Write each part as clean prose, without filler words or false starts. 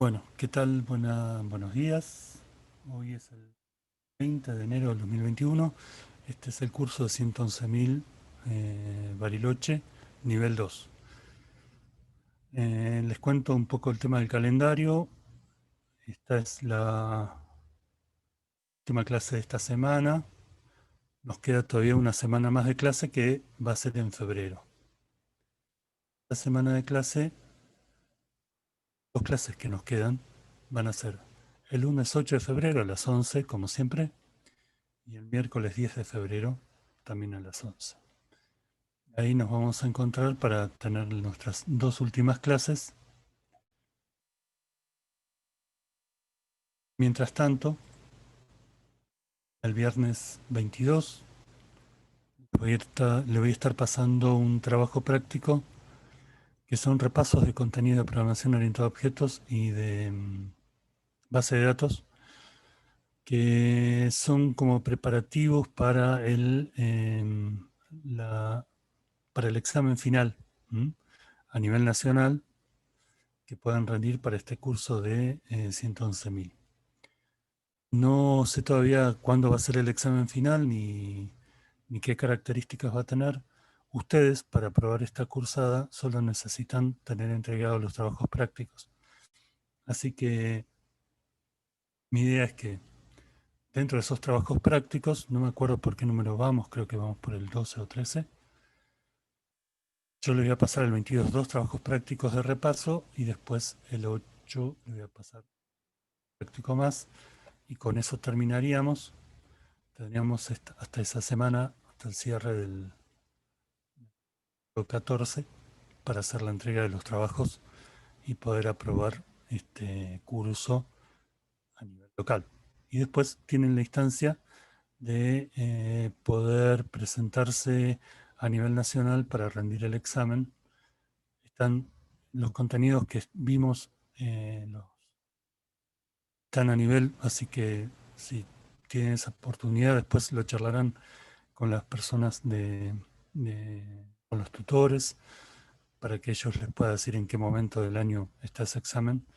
Bueno, ¿qué tal? Buenos días. Hoy es el 30 de enero del 2021. Este es el curso de 111.000 Bariloche, nivel 2. Les cuento un poco el tema del calendario. Esta es la última clase de esta semana. Nos queda todavía una semana más de clase que va a ser en febrero. La semana de clase, dos clases que nos quedan van a ser el lunes 8 de febrero a las 11, como siempre, y el miércoles 10 de febrero también a las 11. Ahí nos vamos a encontrar para tener nuestras dos últimas clases. Mientras tanto, el viernes 22 le voy a estar pasando un trabajo práctico que son repasos de contenido de programación orientada a objetos y de base de datos que son como preparativos para para el examen final a nivel nacional que puedan rendir para este curso de 111.000. No sé todavía cuándo va a ser el examen final ni qué características va a tener. Ustedes, para aprobar esta cursada, solo necesitan tener entregados los trabajos prácticos. Así que mi idea es que dentro de esos trabajos prácticos, no me acuerdo por qué número vamos, creo que vamos por el 12 o 13, yo le voy a pasar el 22 dos trabajos prácticos de repaso y después el 8 le voy a pasar práctico más y con eso terminaríamos. Tendríamos hasta esa semana, hasta el cierre del 14, para hacer la entrega de los trabajos y poder aprobar este curso a nivel local. Y después tienen la instancia de poder presentarse a nivel nacional para rendir el examen. Están los contenidos que vimos, están a nivel, así que si tienen esa oportunidad, después lo charlarán con las personas con los tutores, para que ellos les pueda decir en qué momento del año está ese examen.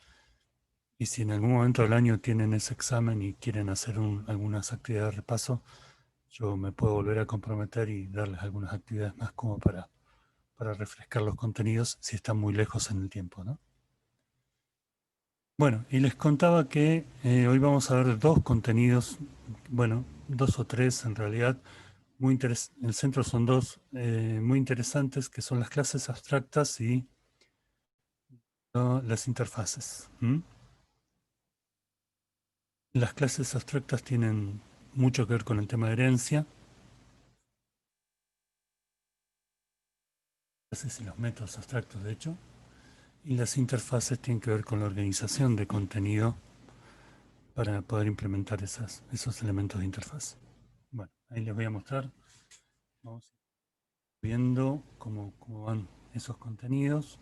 Y si en algún momento del año tienen ese examen y quieren hacer algunas actividades de repaso, yo me puedo volver a comprometer y darles algunas actividades más como para refrescar los contenidos si están muy lejos en el tiempo, ¿no? Bueno, y les contaba que hoy vamos a ver dos contenidos, bueno, dos o tres en realidad, en el centro son dos muy interesantes, que son las clases abstractas y las interfaces. Las clases abstractas tienen mucho que ver con el tema de herencia, y los métodos abstractos, de hecho, y las interfaces tienen que ver con la organización de contenido para poder implementar esos elementos de interfaz. Bueno, ahí les voy a mostrar, vamos viendo cómo van esos contenidos.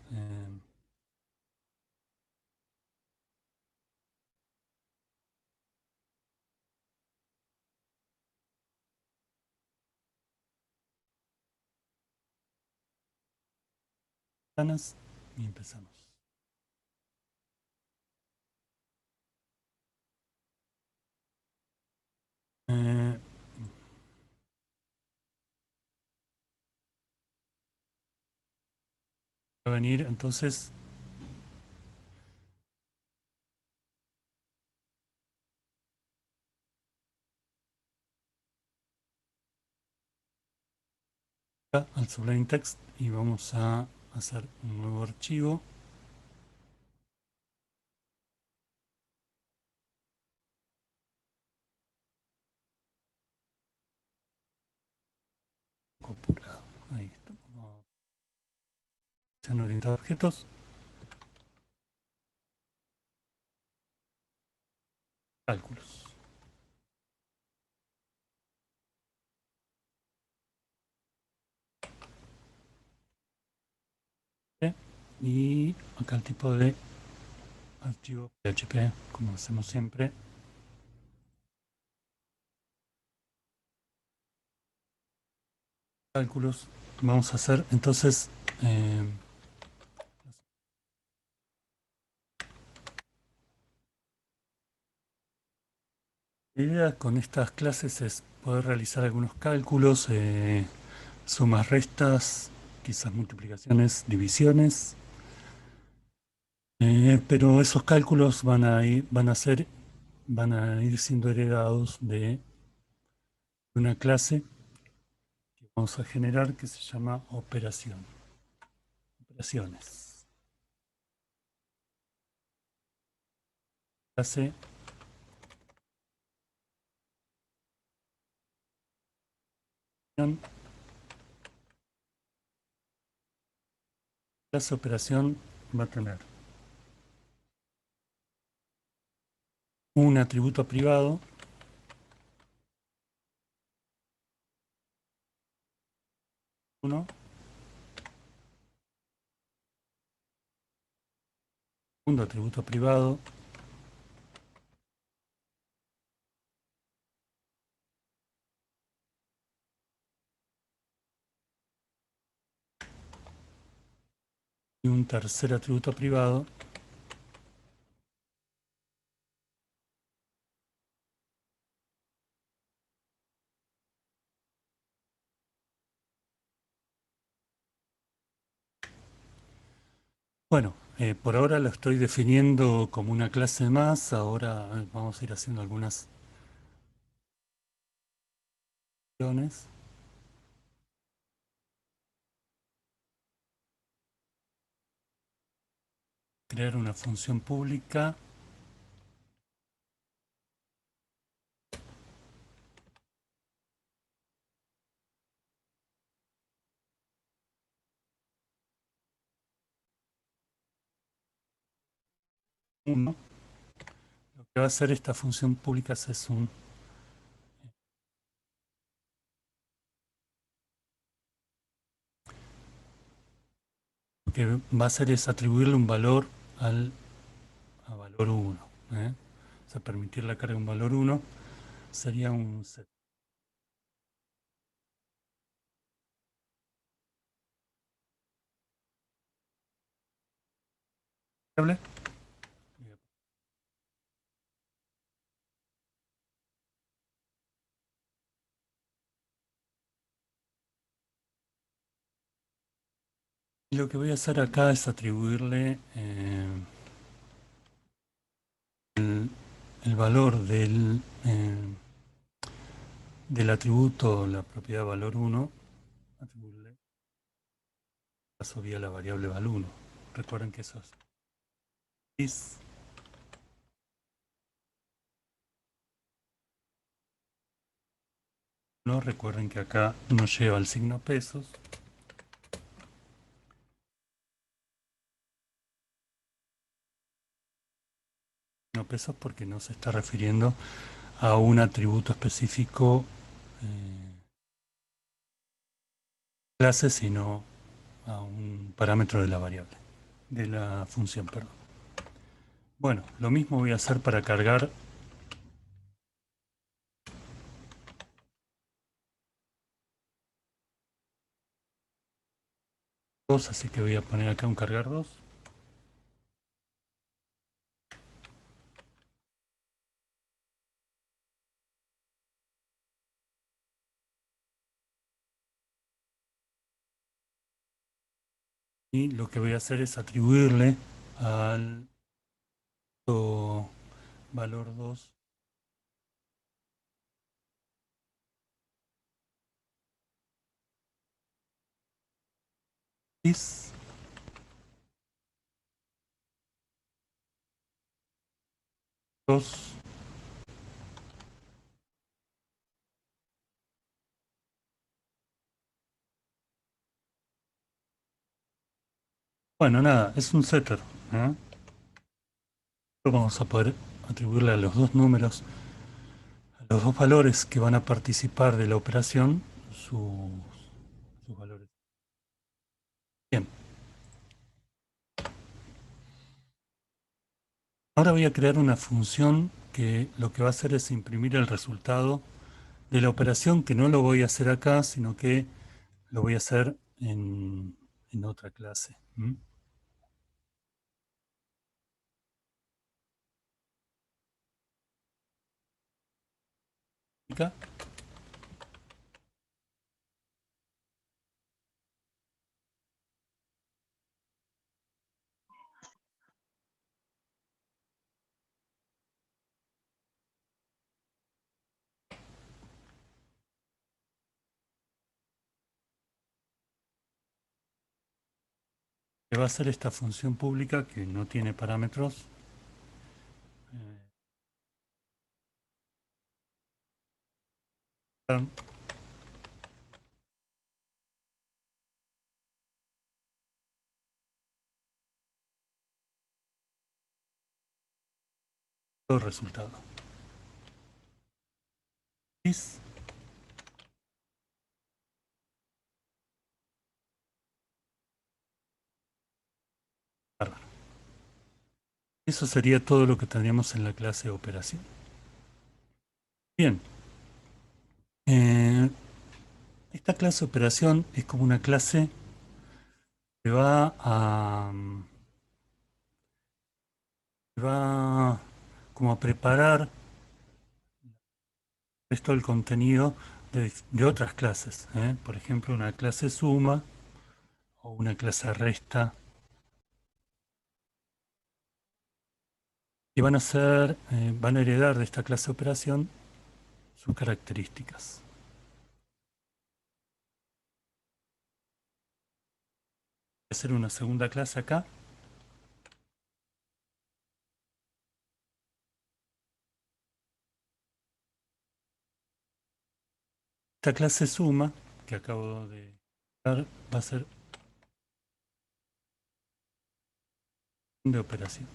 Y empezamos. Eh, Va a venir entonces al Sublime Text y vamos a hacer un nuevo archivo. Copulado. Ahí estamos. Acción orientada a objetos. Cálculos. Y acá el tipo de archivo PHP, como hacemos siempre. Cálculos. Vamos a hacer entonces La idea con estas clases es poder realizar algunos cálculos, sumas, restas, quizás multiplicaciones, divisiones, pero esos cálculos van a ir siendo heredados de una clase que vamos a generar que se llama operaciones. Clase, clase operación va a tener un atributo privado, uno, segundo atributo privado, y un tercer atributo privado. Bueno, por ahora lo estoy definiendo como una clase más. Ahora vamos a ir haciendo algunas acciones. Crear una función pública. Uno. Lo que va a hacer esta función pública es lo que va a hacer es atribuirle un valor a valor 1. O sea, permitir la carga de un valor 1 sería un set. Y lo que voy a hacer acá es atribuirle el valor del atributo, la propiedad valor 1, atribuirle paso vía la variable val1. Recuerden que eso es no, recuerden que acá no lleva el signo pesos. No pesos porque no se está refiriendo a un atributo específico clase, sino a un parámetro de la variable, de la función, perdón. Bueno, lo mismo voy a hacer para cargar dos, así que voy a poner acá un cargar 2. Y lo que voy a hacer es atribuirle al valor 2 is 2. Bueno, nada, es un setter. Vamos a poder atribuirle a los dos números, a los dos valores que van a participar de la operación, sus valores. Bien, ahora voy a crear una función que lo que va a hacer es imprimir el resultado de la operación, que no lo voy a hacer acá, sino que lo voy a hacer en otra clase. pública. Que va a ser esta función pública que no tiene parámetros. Eh, todo resultado. Is bárbaro. Eso sería todo lo que tendríamos en la clase de operación. Bien. Esta clase de operación es como una clase que va como a preparar esto del contenido de otras clases, ¿eh? Por ejemplo, una clase suma o una clase resta, y van a heredar de esta clase de operación sus características. Voy a hacer una segunda clase acá. Esta clase suma, que acabo de dar, va a ser de operación.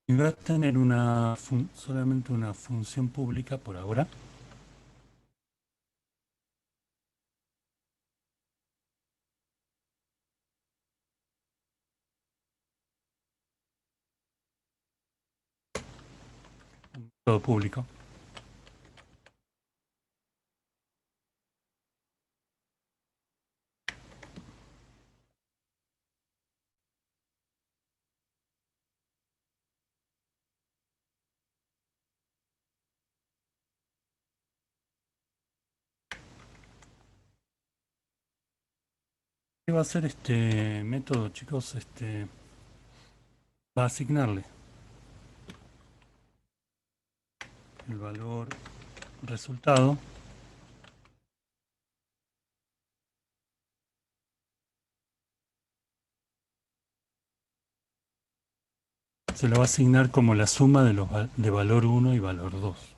Y va a tener solamente una función pública por ahora. Todo público. ¿Qué va a hacer este método, chicos? Va a asignarle el valor resultado se lo va a asignar como la suma de valor 1 y valor 2.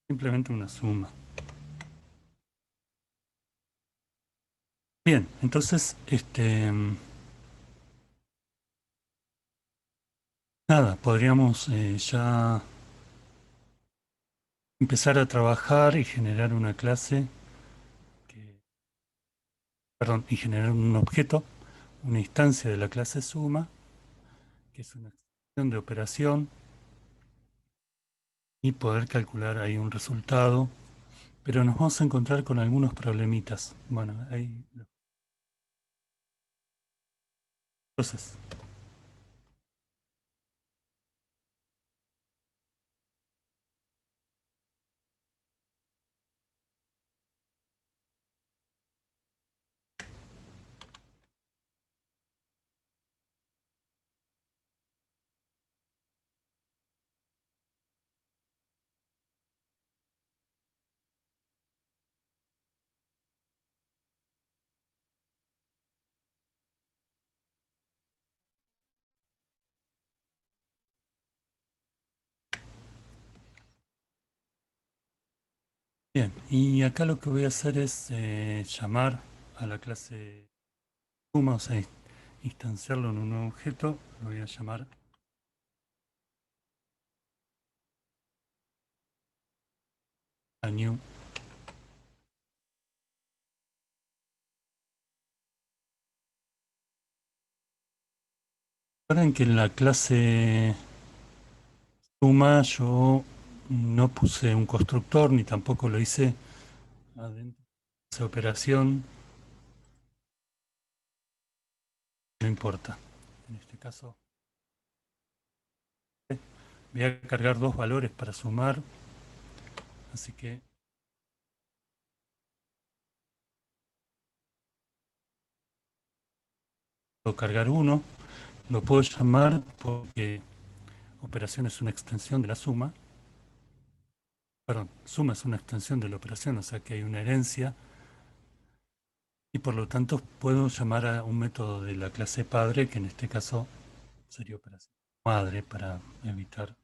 Simplemente una suma. Bien, entonces, nada, podríamos ya empezar a trabajar y generar una clase, perdón, y generar un objeto, una instancia de la clase suma, que es una extensión de operación, y poder calcular ahí un resultado, pero nos vamos a encontrar con algunos problemitas. Bueno, ahí. Entonces, bien, y acá lo que voy a hacer es llamar a la clase suma, o sea, instanciarlo en un nuevo objeto, lo voy a llamar New. Recuerden que en la clase suma yo no puse un constructor ni tampoco lo hice adentro de esa operación. No importa. En este caso voy a cargar dos valores para sumar. Así que puedo cargar uno. Lo puedo llamar porque operación es una extensión de la suma. Perdón, suma es una extensión de la operación, o sea que hay una herencia. Y por lo tanto puedo llamar a un método de la clase padre, que en este caso sería operación madre, para evitar.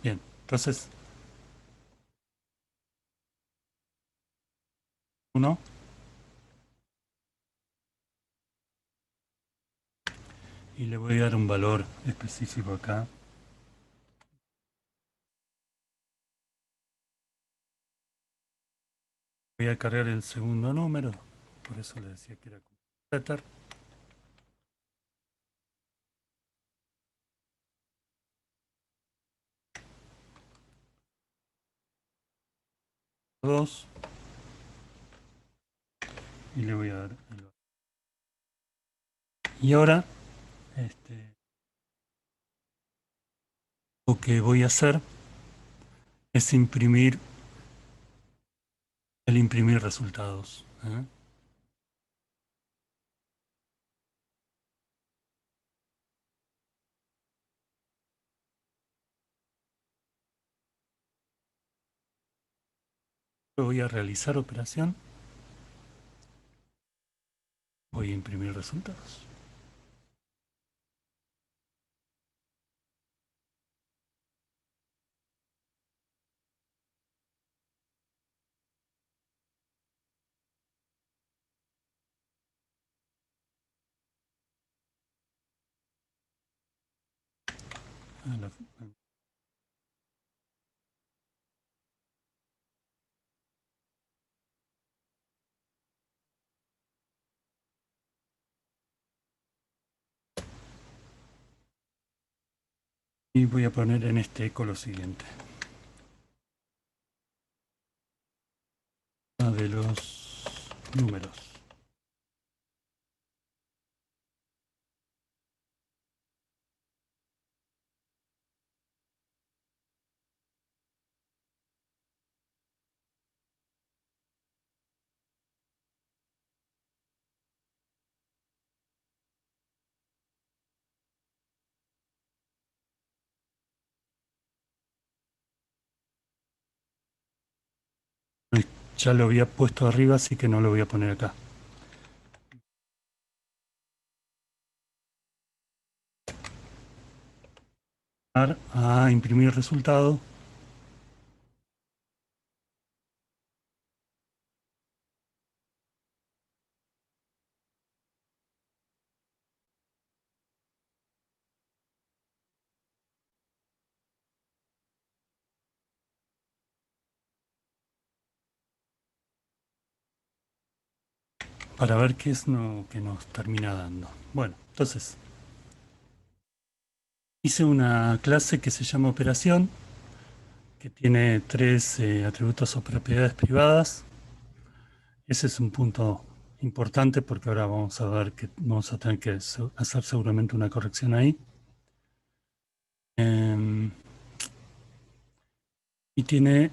Bien, entonces uno, y le voy a dar un valor específico acá. Voy a cargar el segundo número, por eso le decía que era setter. Dos, y le voy a dar el valor. Y ahora lo que voy a hacer es imprimir resultados. Voy a realizar operación, voy a imprimir resultados. Y voy a poner en este eco lo siguiente. De los números. Ya lo había puesto arriba, así que no lo voy a poner acá. A imprimir resultado. Para ver qué es lo que nos termina dando. Bueno, entonces hice una clase que se llama operación, que tiene tres atributos o propiedades privadas. Ese es un punto importante porque ahora vamos a ver que vamos a tener que hacer seguramente una corrección ahí. Y tiene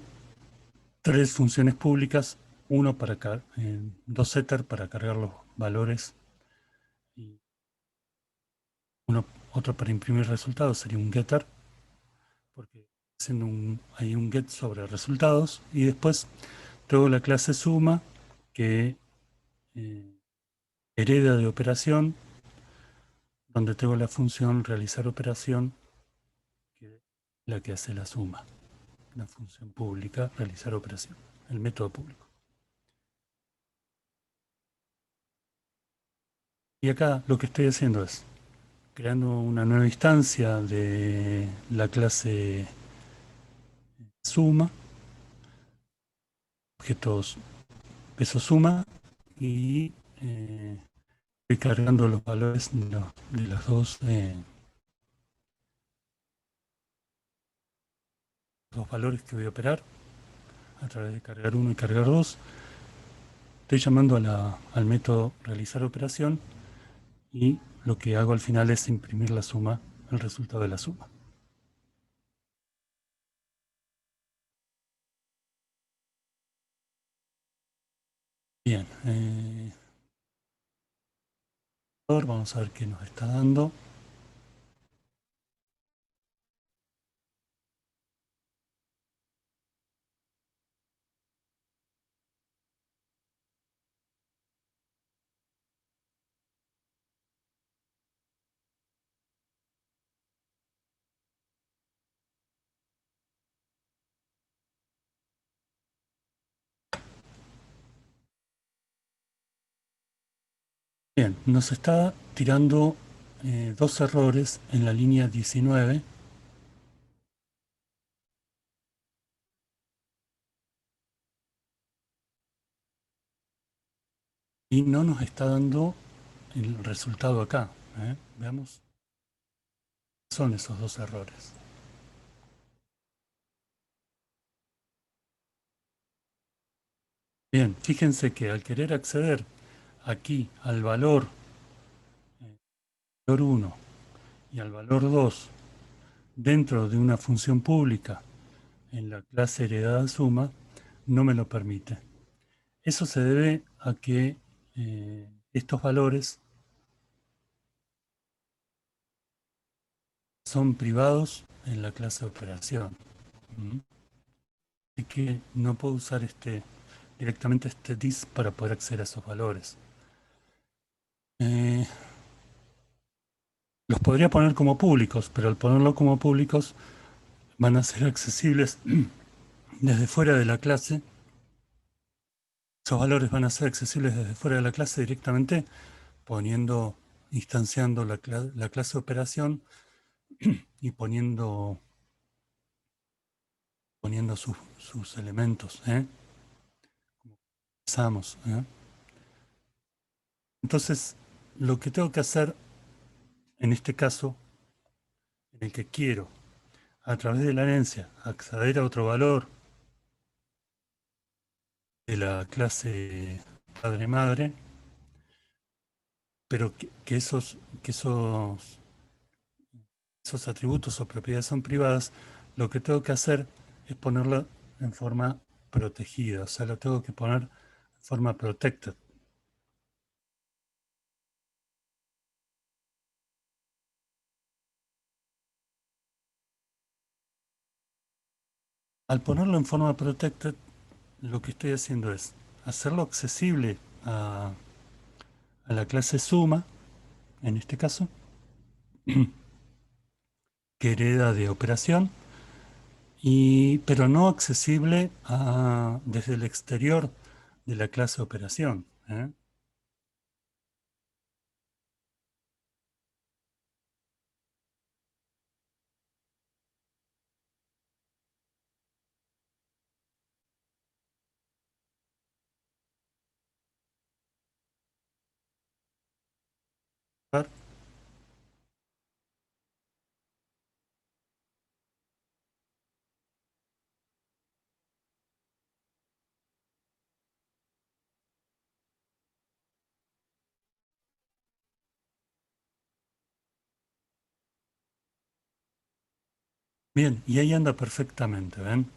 tres funciones públicas, dos setter para cargar los valores y otro para imprimir resultados, sería un getter, porque hay un get sobre resultados, y después tengo la clase suma que eh, hereda de operación, donde tengo la función realizar operación, que es la que hace la suma, la función pública realizar operación, el método público. Y acá lo que estoy haciendo es creando una nueva instancia de la clase suma, objetos peso suma, y estoy cargando los valores de dos valores que voy a operar a través de cargar uno y cargar 2. Estoy llamando al método realizar operación y lo que hago al final es imprimir la suma, el resultado de la suma. Bien, vamos a ver qué nos está dando. Bien, nos está tirando dos errores en la línea 19 y no nos está dando el resultado acá. Veamos, son esos dos errores. Bien, fíjense que al querer acceder aquí al valor 1 y al valor 2 dentro de una función pública en la clase heredada suma, no me lo permite. Eso se debe a que estos valores son privados en la clase de operación. ¿Mm? Así que no puedo usar directamente este dis para poder acceder a esos valores. Los podría poner como públicos, pero al ponerlo como públicos van a ser accesibles desde fuera de la clase. Esos valores van a ser accesibles desde fuera de la clase directamente instanciando la clase de operación y poniendo sus elementos. Empezamos. Entonces, lo que tengo que hacer en este caso, en el que quiero, a través de la herencia, acceder a otro valor de la clase padre-madre, pero esos atributos o propiedades son privadas, lo que tengo que hacer es ponerlo en forma protegida, o sea, lo tengo que poner en forma protected. Al ponerlo en forma protected, lo que estoy haciendo es hacerlo accesible a la clase suma, en este caso, que hereda de operación, pero no accesible desde el exterior de la clase operación. Bien, y ahí anda perfectamente, ¿ven?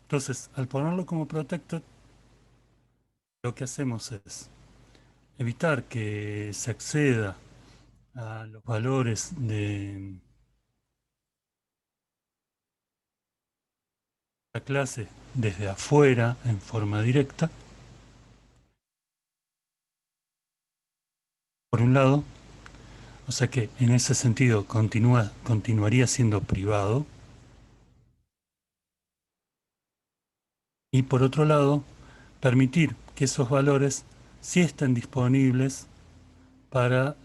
Entonces, al ponerlo como protected, lo que hacemos es evitar que se acceda a los valores de la clase desde afuera en forma directa, por un lado, o sea que en ese sentido continuaría siendo privado, y por otro lado, permitir que esos valores sí estén disponibles para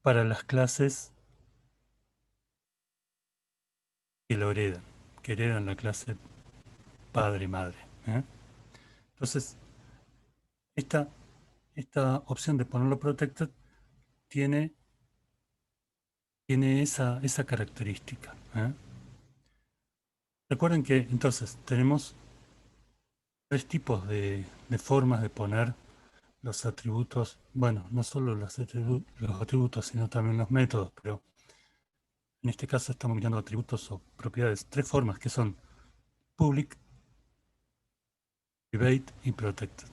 para las clases que lo heredan, que heredan la clase padre y madre. ¿Eh? Entonces, esta, esta opción de ponerlo protected tiene, tiene esa característica. ¿Eh? Recuerden que entonces tenemos tres tipos de formas de poner los atributos, bueno, no solo los atributos, sino también los métodos, pero en este caso estamos mirando atributos o propiedades. Tres formas que son public, private y protected.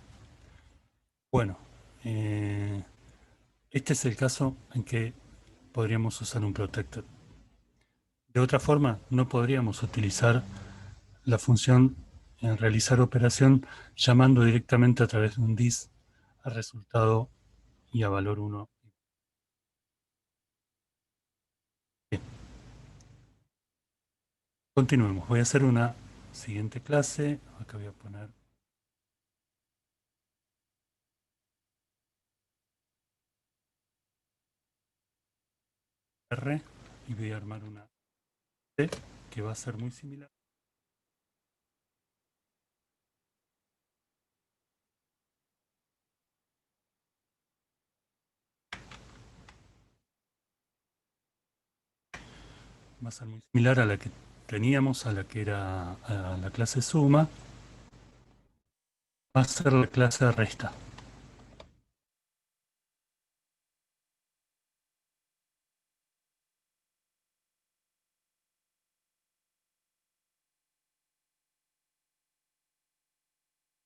Bueno, este es el caso en que podríamos usar un protected. De otra forma, no podríamos utilizar la función en realizar operación llamando directamente a través de un dis al resultado y a valor 1. Bien, continuemos. Voy a hacer una siguiente clase. Acá voy a poner R y voy a armar una C que va a ser muy similar. Va a ser muy similar a la que teníamos, a la que era a la clase suma. Va a ser la clase resta.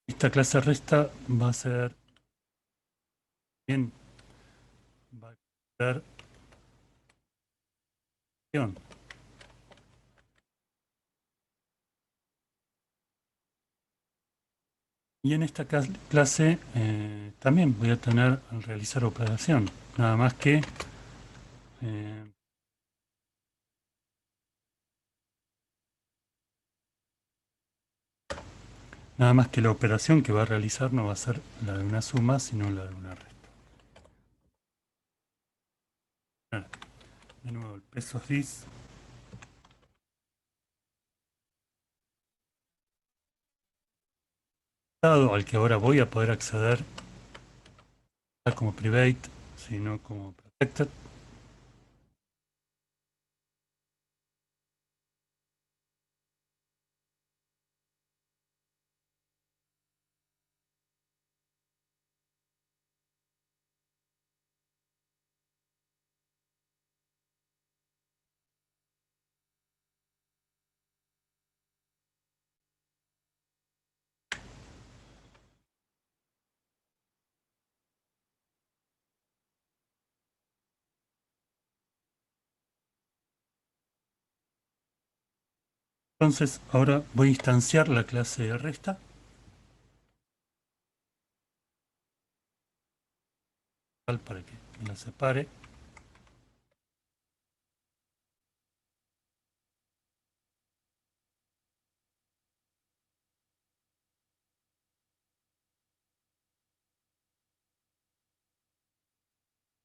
Esta clase resta va a ser bien, va a ser acción. Y en esta clase también voy a tener realizar operación, nada más que eh, la operación que va a realizar no va a ser la de una suma, sino la de una resta. De nuevo, el pesos dis al que ahora voy a poder acceder no como private, sino como protected. Entonces ahora voy a instanciar la clase de resta para que me la separe.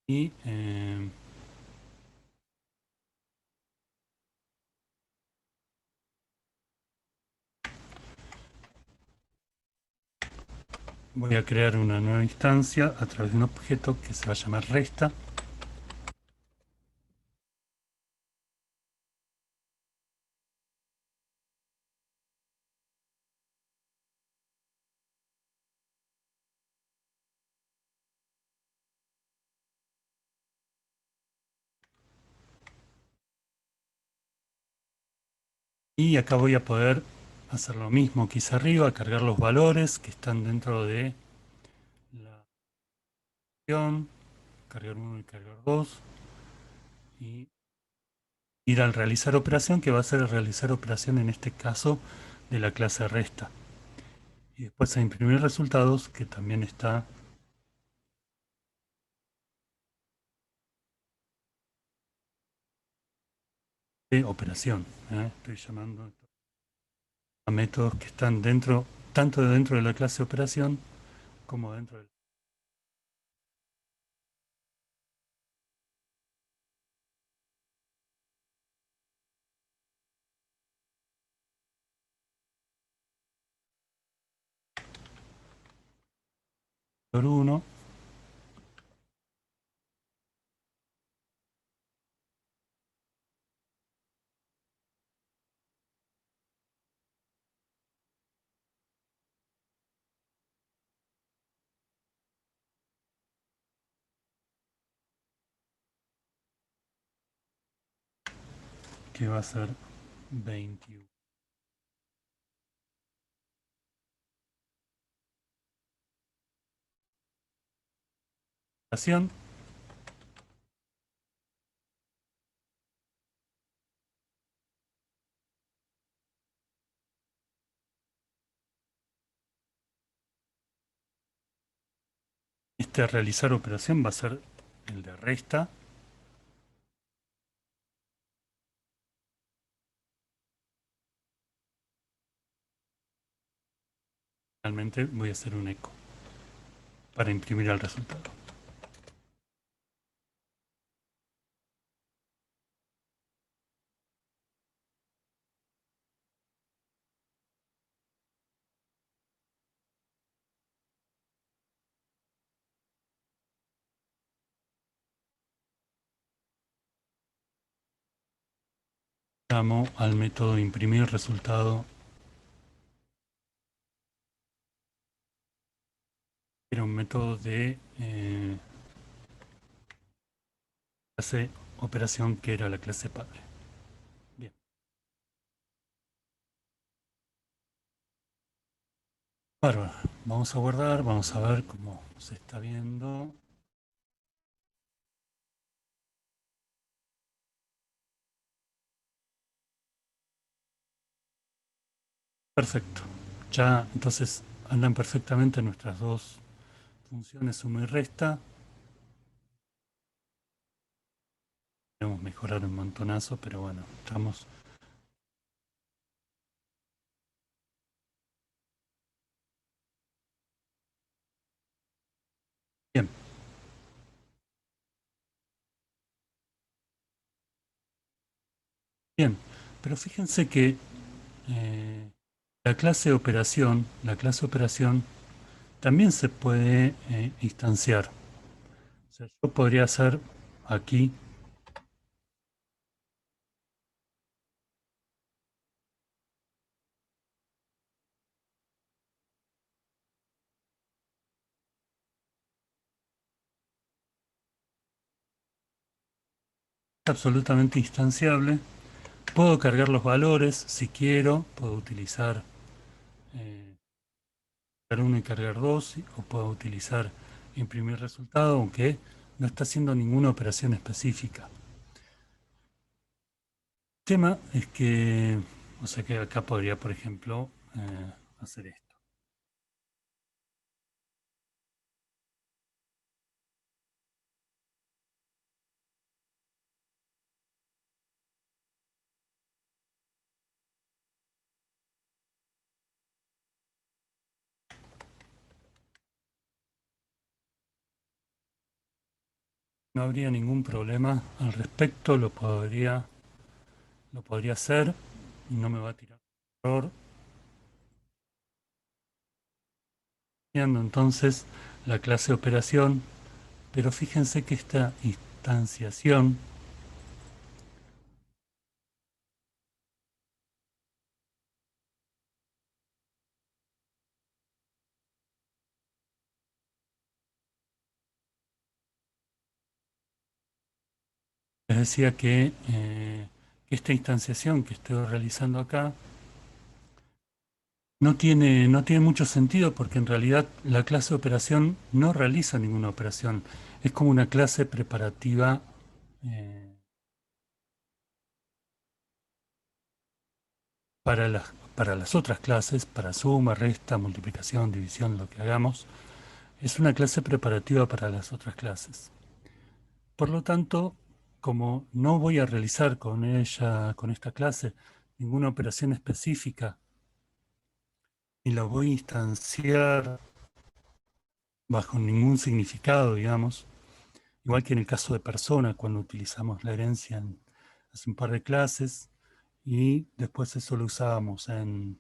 Y voy a crear una nueva instancia a través de un objeto que se va a llamar resta. Y acá voy a poder hacer lo mismo que hice arriba, cargar los valores que están dentro de la opción, cargar 1 y cargar 2, y ir al realizar operación, que va a ser el realizar operación en este caso de la clase resta. Y después a imprimir resultados, que también está de operación. Estoy llamando a métodos que están dentro, tanto dentro de la clase operación como dentro del... por 1. Que va a ser 21. Este realizar operación va a ser el de resta. Realmente voy a hacer un eco para imprimir el resultado. Llamo al método imprimir resultado. Era un método de clase operación que era la clase padre. Bien. Bárbaro. Vamos a guardar, vamos a ver cómo se está viendo. Perfecto. Ya entonces andan perfectamente nuestras dos funciones suma y resta. Podemos mejorar un montonazo, pero bueno, estamos. Bien. Bien. Pero fíjense que la clase operación también se puede instanciar. O sea, yo podría hacer aquí absolutamente instanciable. Puedo cargar los valores si quiero, puedo utilizar cargar 1 y cargar 2, o puedo utilizar imprimir resultado, aunque no está haciendo ninguna operación específica. El tema es que, o sea que acá podría, por ejemplo, hacer esto. No habría ningún problema al respecto, lo podría hacer y no me va a tirar error. Entonces la clase operación, pero fíjense que esta instanciación les decía que esta instanciación que estoy realizando acá no tiene mucho sentido, porque en realidad la clase operación no realiza ninguna operación. Es como una clase preparativa eh, para las otras clases, para suma, resta, multiplicación, división, lo que hagamos. Es una clase preparativa para las otras clases. Por lo tanto, como no voy a realizar con esta clase, ninguna operación específica y la voy a instanciar bajo ningún significado, digamos, igual que en el caso de persona, cuando utilizamos la herencia hace un par de clases, y después eso lo usábamos en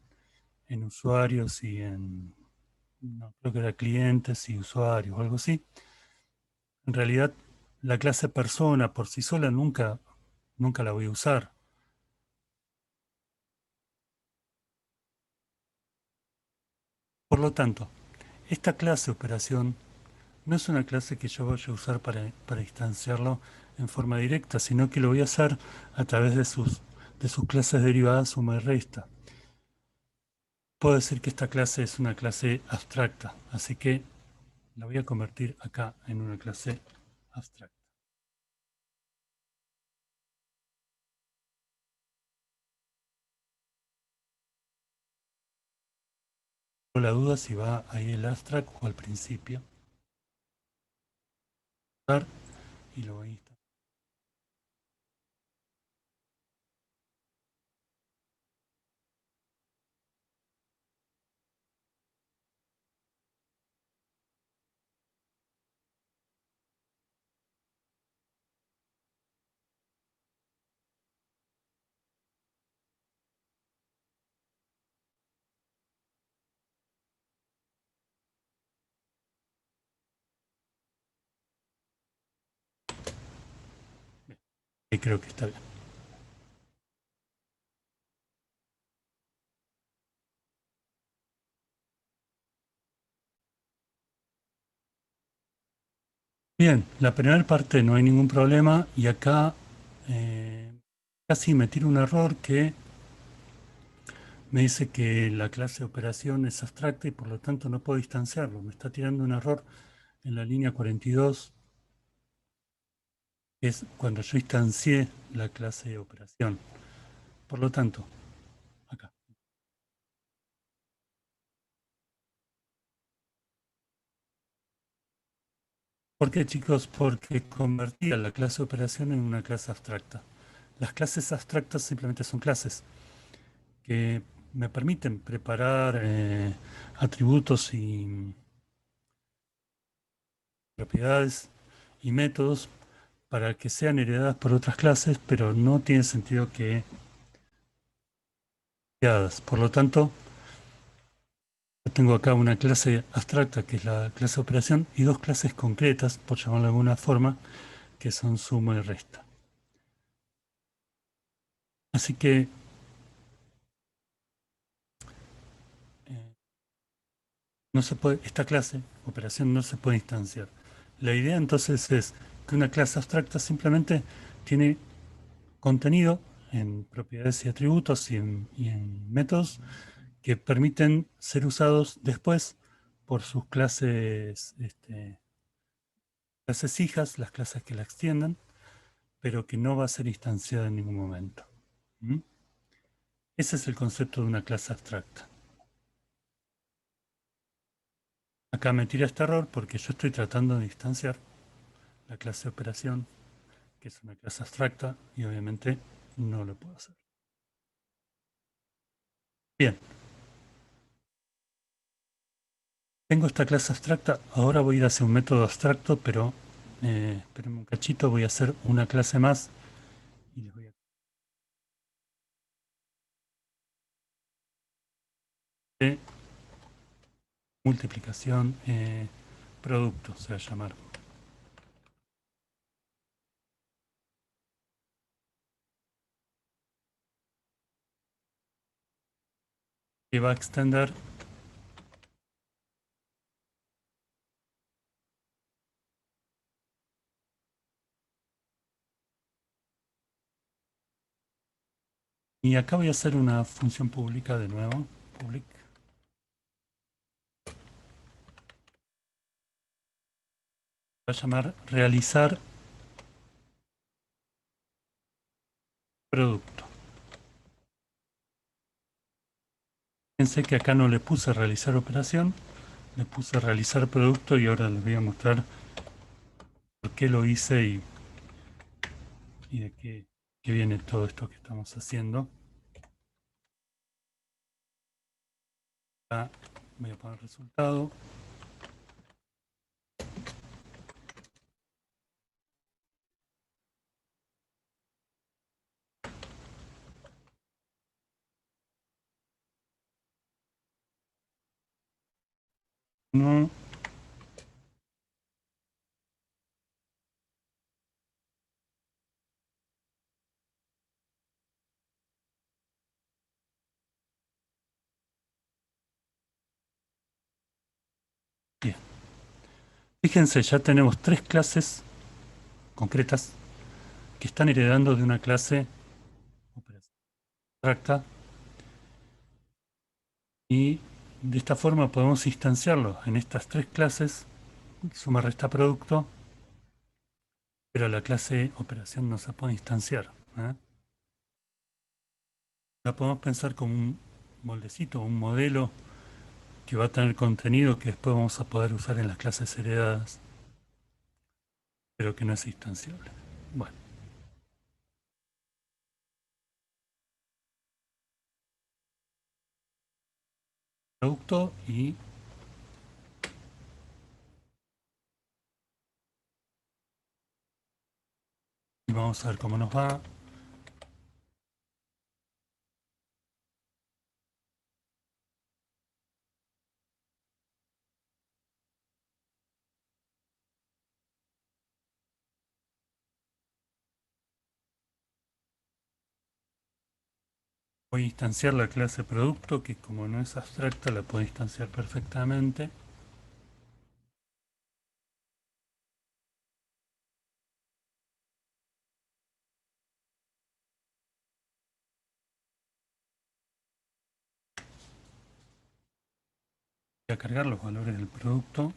usuarios y en no, creo que era clientes y usuarios o algo así. En realidad, la clase persona por sí sola nunca la voy a usar. Por lo tanto, esta clase operación no es una clase que yo vaya a usar para instanciarlo en forma directa, sino que lo voy a hacer a través de sus clases derivadas suma y resta. Puedo decir que esta clase es una clase abstracta, así que la voy a convertir acá en una clase abstracta. Tengo la duda si va ahí el abstract o al principio. Y lo voy a instalar. Y creo que está bien. Bien, la primera parte no hay ningún problema y acá casi me tiro un error que me dice que la clase de operación es abstracta y por lo tanto no puedo distanciarlo. Me está tirando un error en la línea 42, que es cuando yo instancié la clase de operación. Por lo tanto, acá. ¿Por qué, chicos? Porque convertía la clase de operación en una clase abstracta. Las clases abstractas simplemente son clases que me permiten preparar atributos y propiedades y métodos para que sean heredadas por otras clases, pero no tiene sentido que creadas. Por lo tanto, yo tengo acá una clase abstracta que es la clase de operación y dos clases concretas, por llamarlo de alguna forma, que son suma y resta. Así que eh, no se puede, esta clase, operación, no se puede instanciar. La idea entonces es que una clase abstracta simplemente tiene contenido en propiedades y atributos y en métodos que permiten ser usados después por sus clases, clases hijas, las clases que la extiendan, pero que no va a ser instanciada en ningún momento. ¿Mm? Ese es el concepto de una clase abstracta. Acá me tira este error porque yo estoy tratando de instanciar la clase de operación, que es una clase abstracta, y obviamente no lo puedo hacer. Bien, tengo esta clase abstracta, ahora voy a ir hacia un método abstracto, pero espérenme un cachito, voy a hacer una clase más y les voy a de multiplicación producto, se va a llamar. Y va a extender y acá voy a hacer una función pública de nuevo, public, va a llamar realizar producto. Fíjense que acá no le puse realizar operación, le puse realizar producto y ahora les voy a mostrar por qué lo hice y de qué viene todo esto que estamos haciendo. Acá voy a poner resultado. No, bien. Fíjense, ya tenemos tres clases concretas que están heredando de una clase operación abstracta y de esta forma podemos instanciarlo en estas tres clases, suma, resta, producto, pero la clase operación no se puede instanciar, ¿eh? La podemos pensar como un moldecito, un modelo que va a tener contenido que después vamos a poder usar en las clases heredadas, pero que no es instanciable. Bueno, producto y vamos a ver cómo nos va. Voy a instanciar la clase producto, que como no es abstracta, la puedo instanciar perfectamente. Voy a cargar los valores del producto.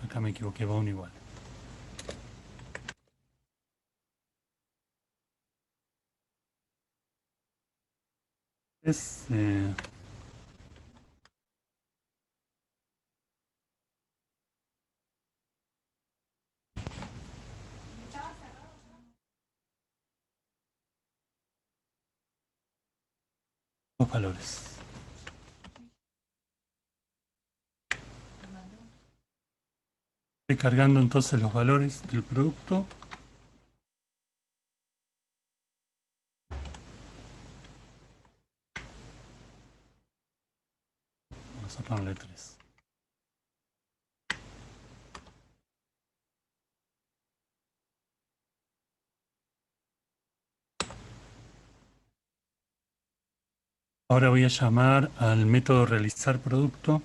Acá me equivoqué, va un igual. Es los valores. Estoy cargando entonces los valores del producto. Vamos a ponerle 3. Ahora voy a llamar al método realizar producto.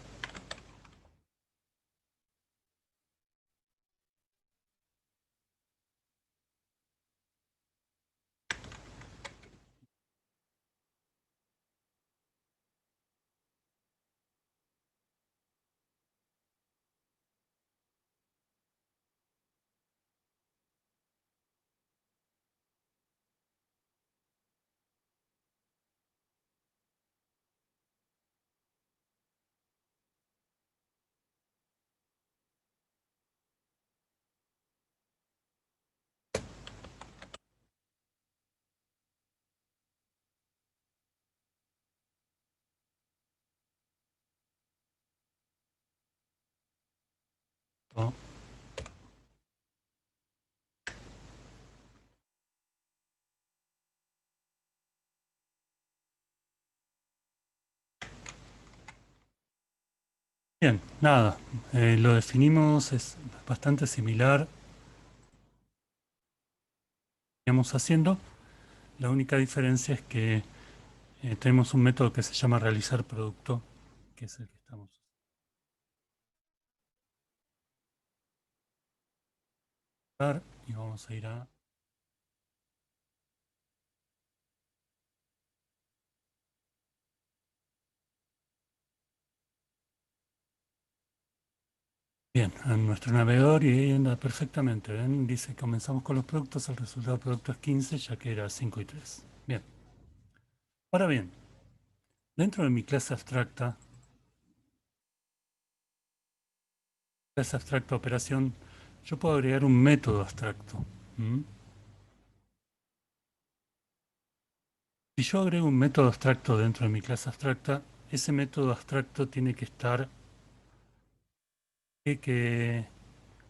¿No? Bien, nada, lo definimos, es bastante similar que estamos haciendo. La única diferencia es que tenemos un método que se llama realizar producto, que es el que estamos usar, y vamos a ir a... Bien, en nuestro navegador y ahí anda perfectamente. ¿Ven? Dice comenzamos con los productos, el resultado del producto es 15, ya que era 5 y 3. Bien, ahora bien, dentro de mi clase abstracta operación, yo puedo agregar un método abstracto. ¿Mm? Si yo agrego un método abstracto dentro de mi clase abstracta, ese método abstracto tiene que estar, tiene que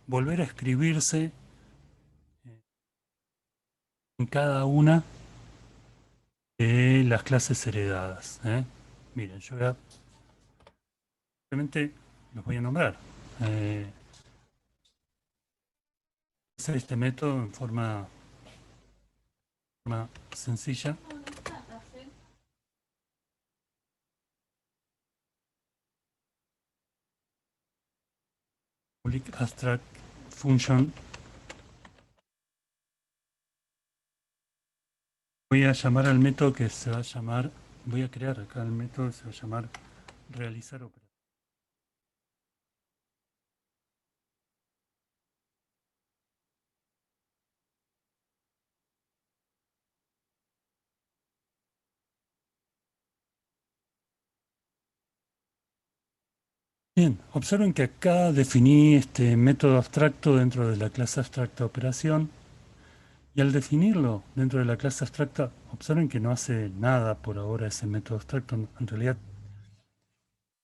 volver a escribirse en cada una de las clases heredadas. Miren, yo simplemente los voy a nombrar. Hacer este método en forma sencilla. Public abstract function. Voy a llamar al método que se va a llamar, voy a crear acá el método que se va a llamar realizar operación. Bien, observen que acá definí este método abstracto dentro de la clase abstracta operación y al definirlo dentro de la clase abstracta, observen que no hace nada por ahora ese método abstracto, en realidad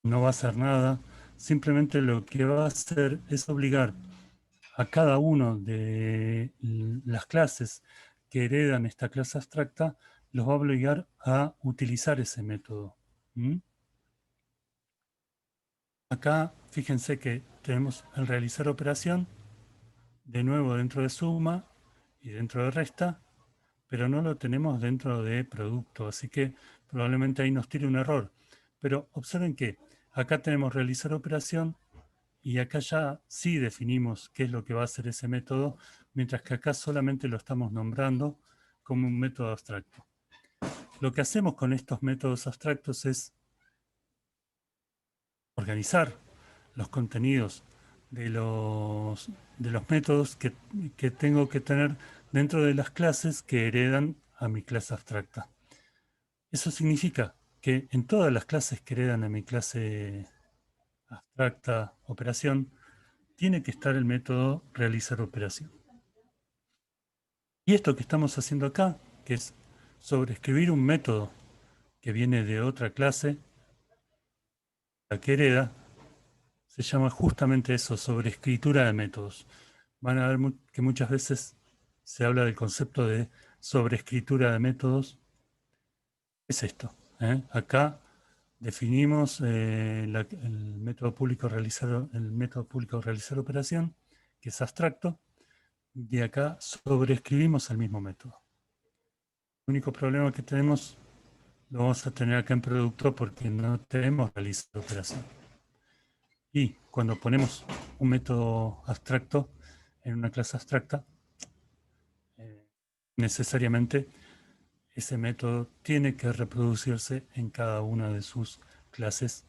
no va a hacer nada, simplemente lo que va a hacer es obligar a cada uno de las clases que heredan esta clase abstracta, los va a obligar a utilizar ese método. Acá, fíjense que tenemos el realizar operación, de nuevo dentro de suma y dentro de resta, pero no lo tenemos dentro de producto, así que probablemente ahí nos tire un error. Pero observen que acá tenemos realizar operación y acá ya sí definimos qué es lo que va a hacer ese método, mientras que acá solamente lo estamos nombrando como un método abstracto. Lo que hacemos con estos métodos abstractos es organizar los contenidos de los métodos que tengo que tener dentro de las clases que heredan a mi clase abstracta. Eso significa que en todas las clases que heredan a mi clase abstracta operación, tiene que estar el método realizar operación. Y esto que estamos haciendo acá, que es sobreescribir un método que viene de otra clase, la que hereda, se llama justamente eso, sobreescritura de métodos. Van a ver que muchas veces se habla del concepto de sobreescritura de métodos. Es esto. Acá definimos el método público realizar operación, que es abstracto, y acá sobreescribimos el mismo método. El único problema que tenemos lo vamos a tener acá en producto porque no tenemos realizar operación. Y cuando ponemos un método abstracto en una clase abstracta, necesariamente ese método tiene que reproducirse en cada una de sus clases.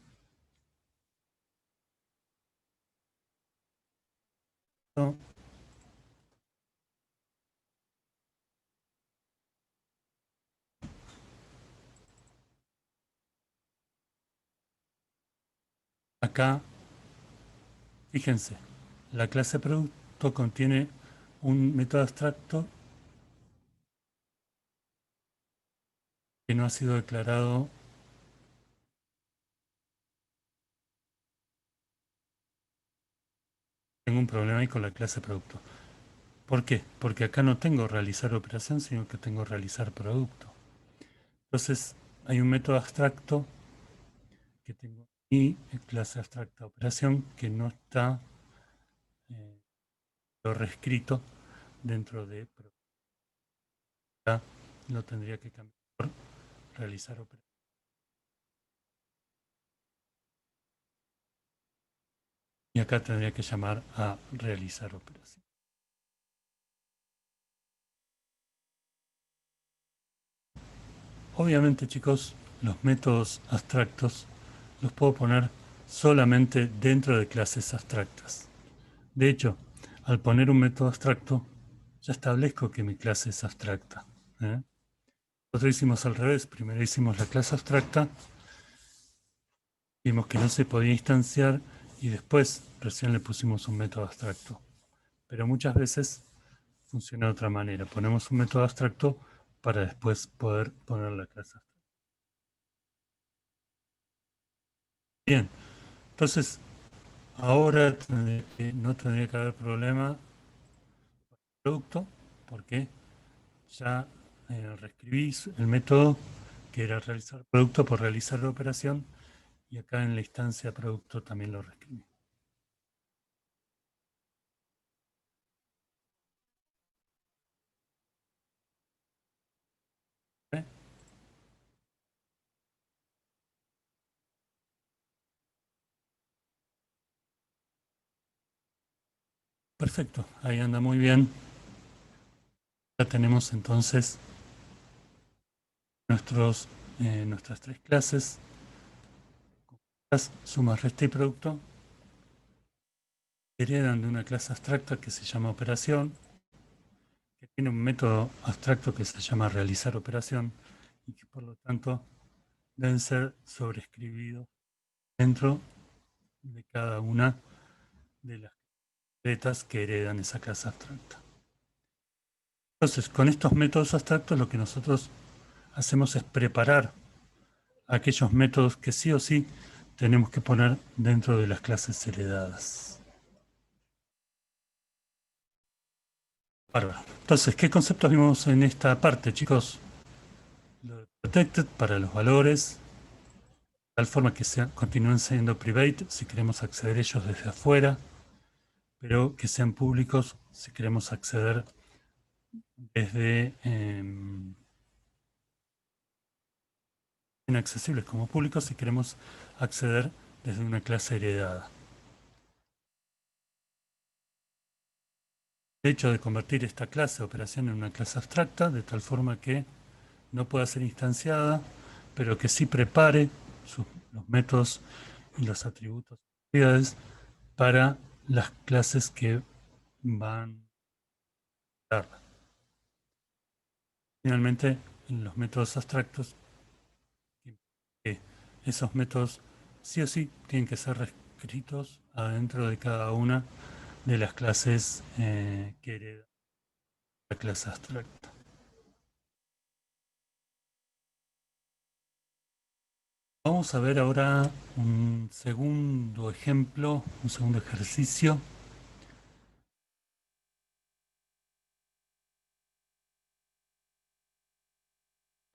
Acá, fíjense, la clase producto contiene un método abstracto que no ha sido declarado. Tengo un problema ahí con la clase producto. ¿Por qué? Porque acá no tengo realizar operación, sino que tengo realizar producto. Entonces, hay un método abstracto que tengo y clase abstracta operación que no está lo reescrito dentro de producto. Acá lo tendría que cambiar por realizar operación. Y acá tendría que llamar a realizar operación. Obviamente, chicos, los métodos abstractos los puedo poner solamente dentro de clases abstractas. De hecho, al poner un método abstracto, ya establezco que mi clase es abstracta. Nosotros hicimos al revés. Primero hicimos la clase abstracta, vimos que no se podía instanciar y después recién le pusimos un método abstracto. Pero muchas veces funciona de otra manera. Ponemos un método abstracto para después poder poner la clase abstracta. Bien, entonces ahora no tendría que haber problema con el producto. ¿Por qué? ya reescribís el método que era realizar producto por realizar la operación, y acá en la instancia producto también lo reescribí. ¿Eh? Perfecto, ahí anda muy bien. Ya tenemos entonces nuestras tres clases, suma, resta y producto, heredan de una clase abstracta que se llama operación, que tiene un método abstracto que se llama realizar operación, y que por lo tanto deben ser sobrescribidos dentro de cada una de las letras que heredan esa clase abstracta. Entonces, con estos métodos abstractos lo que nosotros hacemos es preparar aquellos métodos que sí o sí tenemos que poner dentro de las clases heredadas. Bárbaro. Entonces, ¿qué conceptos vimos en esta parte, chicos? Lo de protected para los valores, de tal forma que continúen siendo private si queremos acceder a ellos desde afuera, pero que sean públicos si queremos acceder desde inaccesibles como públicos si queremos acceder desde una clase heredada. El hecho de convertir esta clase de operación en una clase abstracta, de tal forma que no pueda ser instanciada, pero que sí prepare los métodos y los atributos y propiedades para las clases que van a dar. Finalmente, en los métodos abstractos, que esos métodos sí o sí tienen que ser reescritos adentro de cada una de las clases que hereda la clase abstracta. Vamos a ver ahora un segundo ejemplo, un segundo ejercicio.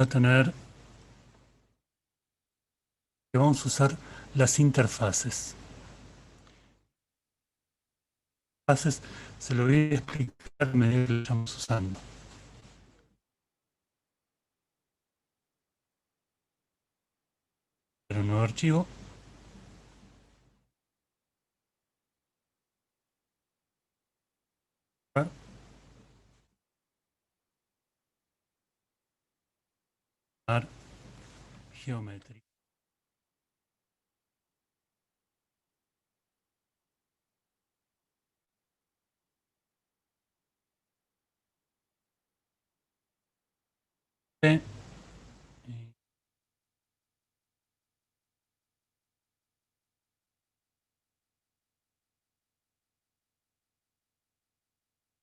Va a tener que vamos a usar las interfaces. Interfaces se lo voy a explicar a medida que lo estamos usando. Pero un nuevo archivo. Geometry.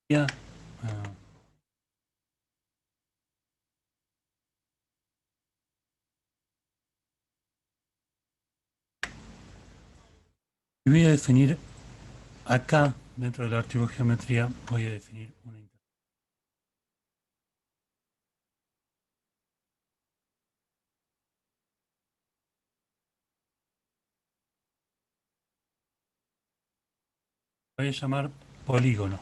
Y ya, y voy a definir acá, dentro del archivo geometría, voy a definir una interfaz. Voy a llamar polígono.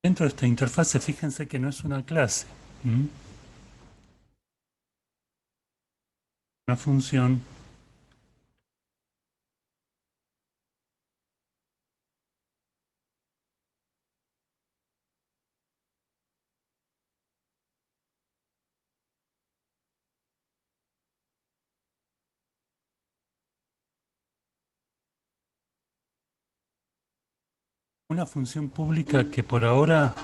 Dentro de esta interfase, fíjense que no es una clase, una función, pública que por ahora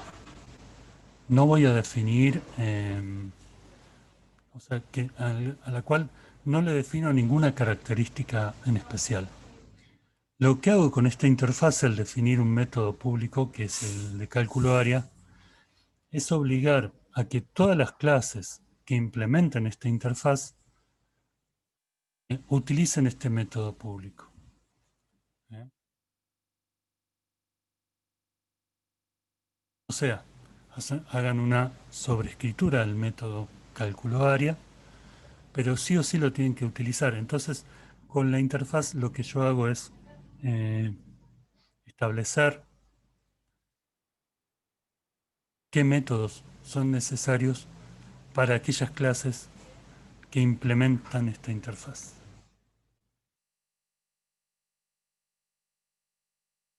no voy a definir, o sea, a la cual no le defino ninguna característica en especial. Lo que hago con esta interfaz al definir un método público, que es el de cálculo área, es obligar a que todas las clases que implementen esta interfaz utilicen este método público. ¿eh? O sea, hagan una sobreescritura del método cálculo área, pero sí o sí lo tienen que utilizar. Entonces, con la interfaz lo que yo hago es eh, establecer qué métodos son necesarios para aquellas clases que implementan esta interfaz.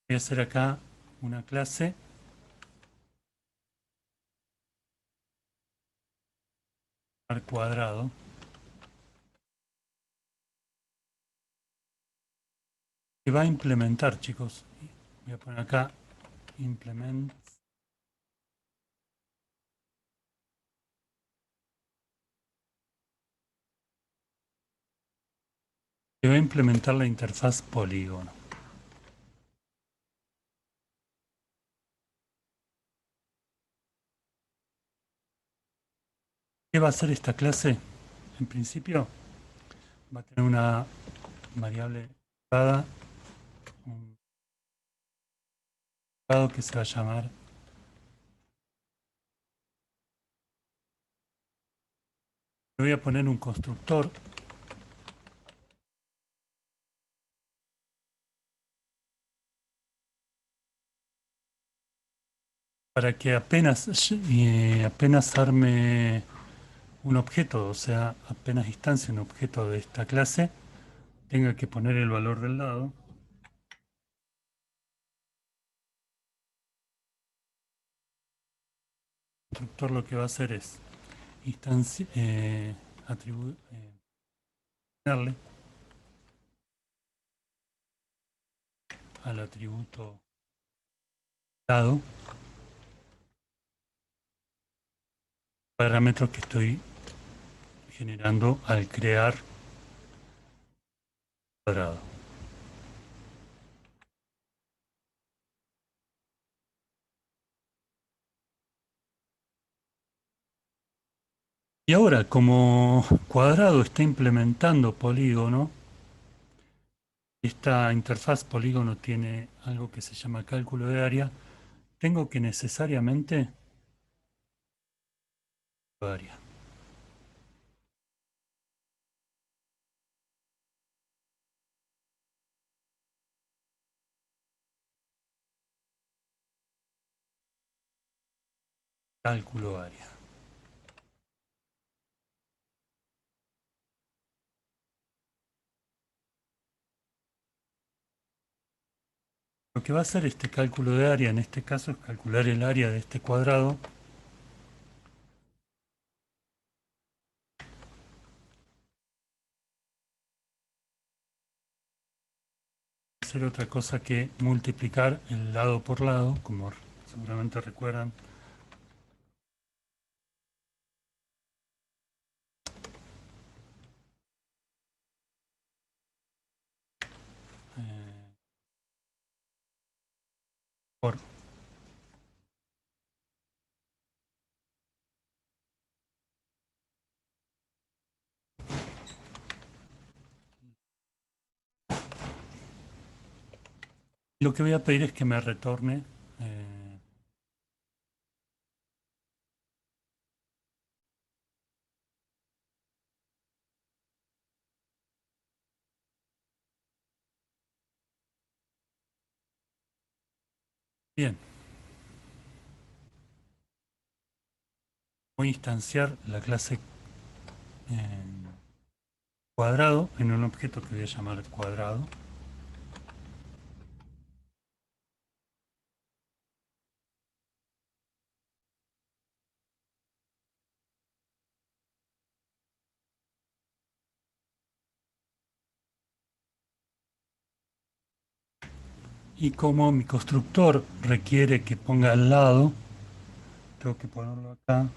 Voy a hacer acá una clase al cuadrado que va a implementar, chicos. Voy a poner acá implement, que va a implementar la interfaz polígono. ¿Qué va a hacer esta clase? En principio va a tener una variable privada, un privado que se va a llamar. Le voy a poner un constructor para que apenas arme un objeto, o sea, apenas instancia un objeto de esta clase, tenga que poner el valor del lado. El constructor lo que va a hacer es atribuirle al atributo lado parámetros que estoy generando al crear cuadrado. Y ahora, como cuadrado está implementando polígono, esta interfaz polígono tiene algo que se llama cálculo de área, tengo que necesariamente área. Cálculo área. Lo que va a hacer este cálculo de área en este caso es calcular el área de este cuadrado. Hacer otra cosa que multiplicar el lado por lado, como seguramente recuerdan. eh, por Lo que voy a pedir es que me retorne bien. Voy a instanciar la clase cuadrado en un objeto que voy a llamar cuadrado. Y como mi constructor requiere que ponga al lado, tengo que ponerlo acá.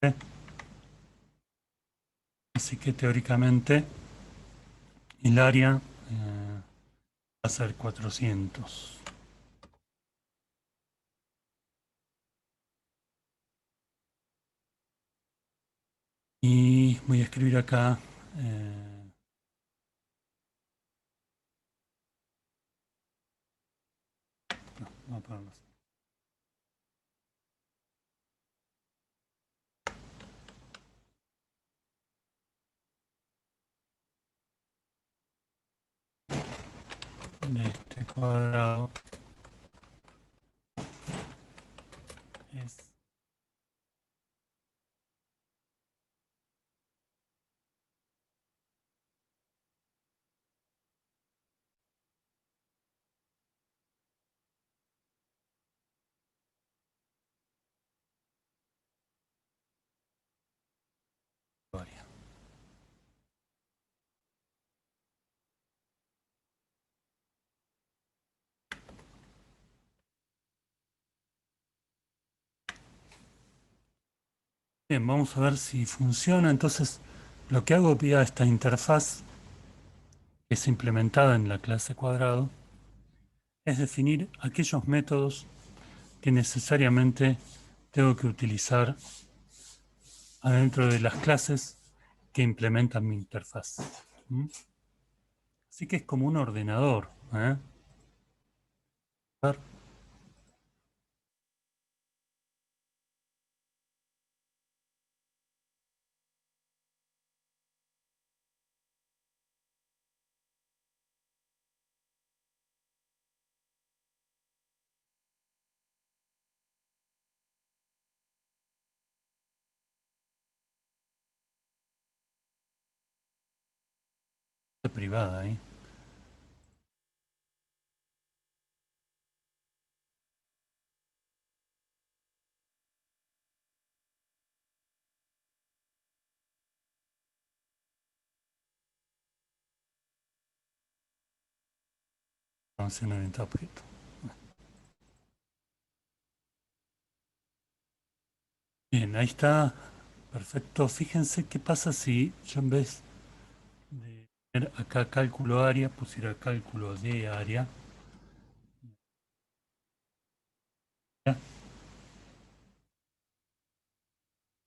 ¿Eh? Así que teóricamente el área va a ser 400. Y voy a escribir acá Vamos a ponernos. De este cuadrado es área. Bien, vamos a ver si funciona. Entonces, lo que hago vía esta interfaz, que es implementada en la clase cuadrado, es definir aquellos métodos que necesariamente tengo que utilizar adentro de las clases que implementan mi interfaz. ¿Mm? Así que es como un ordenador. ¿Eh? A ver, privada ahí. Función orientada a objeto. Bien, ahí está. Perfecto. Fíjense qué pasa si yo en vez de tener acá cálculo área, pusiera cálculo de área. ¿Ya?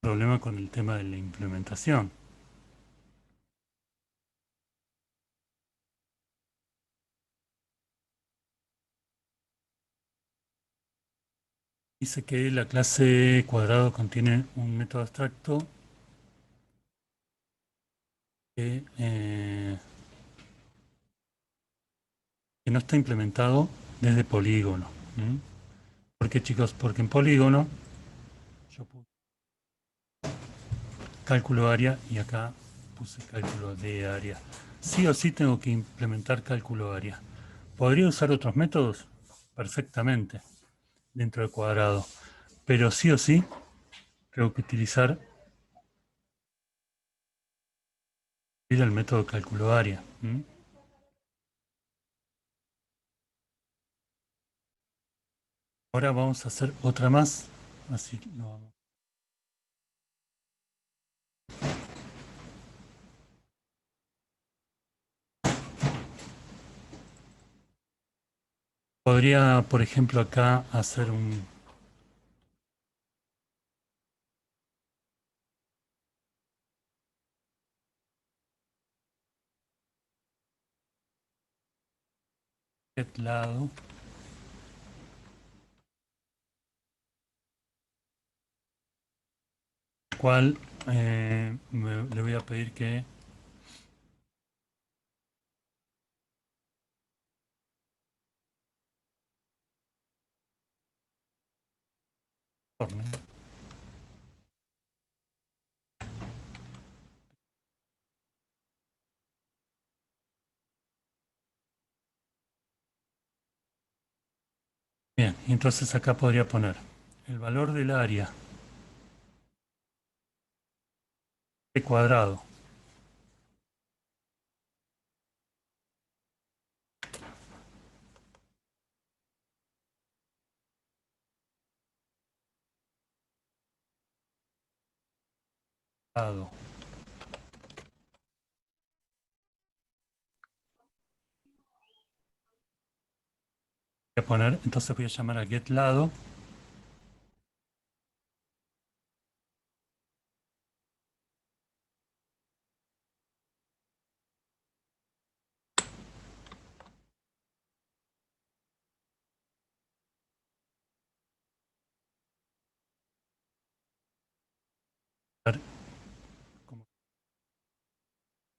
Problema con el tema de la implementación. Dice que la clase cuadrado contiene un método abstracto que no está implementado desde polígono. ¿Mm? ¿Por qué, chicos? Porque en polígono yo puse cálculo área y acá puse cálculo de área. Sí o sí tengo que implementar cálculo área. ¿Podría usar otros métodos? Perfectamente, dentro del cuadrado. Pero sí o sí tengo que utilizar el método cálculo área. ¿Mm? Ahora vamos a hacer otra más. Así lo vamos. Podría, por ejemplo, acá hacer un lado, cual le voy a pedir que torne. Bien, y entonces acá podría poner el valor del área de cuadrado dado. Voy a poner, entonces voy a llamar a get lado.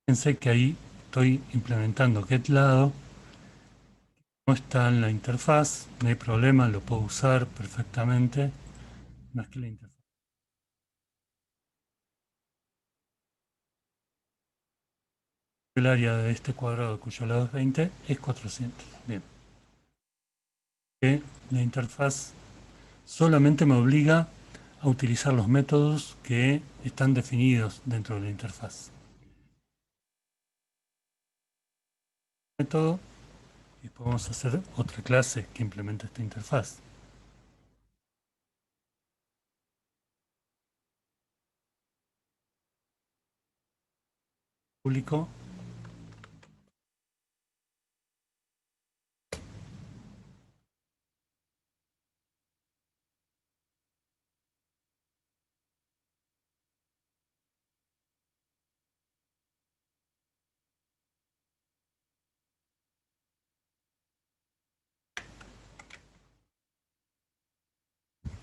Fíjense que ahí estoy implementando GetLado. No está en la interfaz, no hay problema, lo puedo usar perfectamente. No es que la interfaz. El área de este cuadrado cuyo lado es 20 es 400. Bien. Que la interfaz solamente me obliga a utilizar los métodos que están definidos dentro de la interfaz. Método, y podemos hacer otra clase que implementa esta interfaz. Público.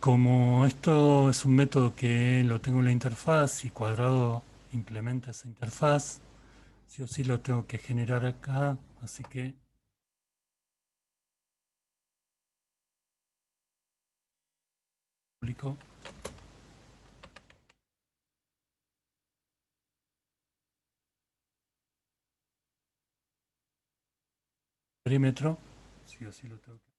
Como esto es un método que lo tengo en la interfaz y cuadrado implementa esa interfaz, sí o sí lo tengo que generar acá, así que público. Perímetro, sí o sí lo tengo que.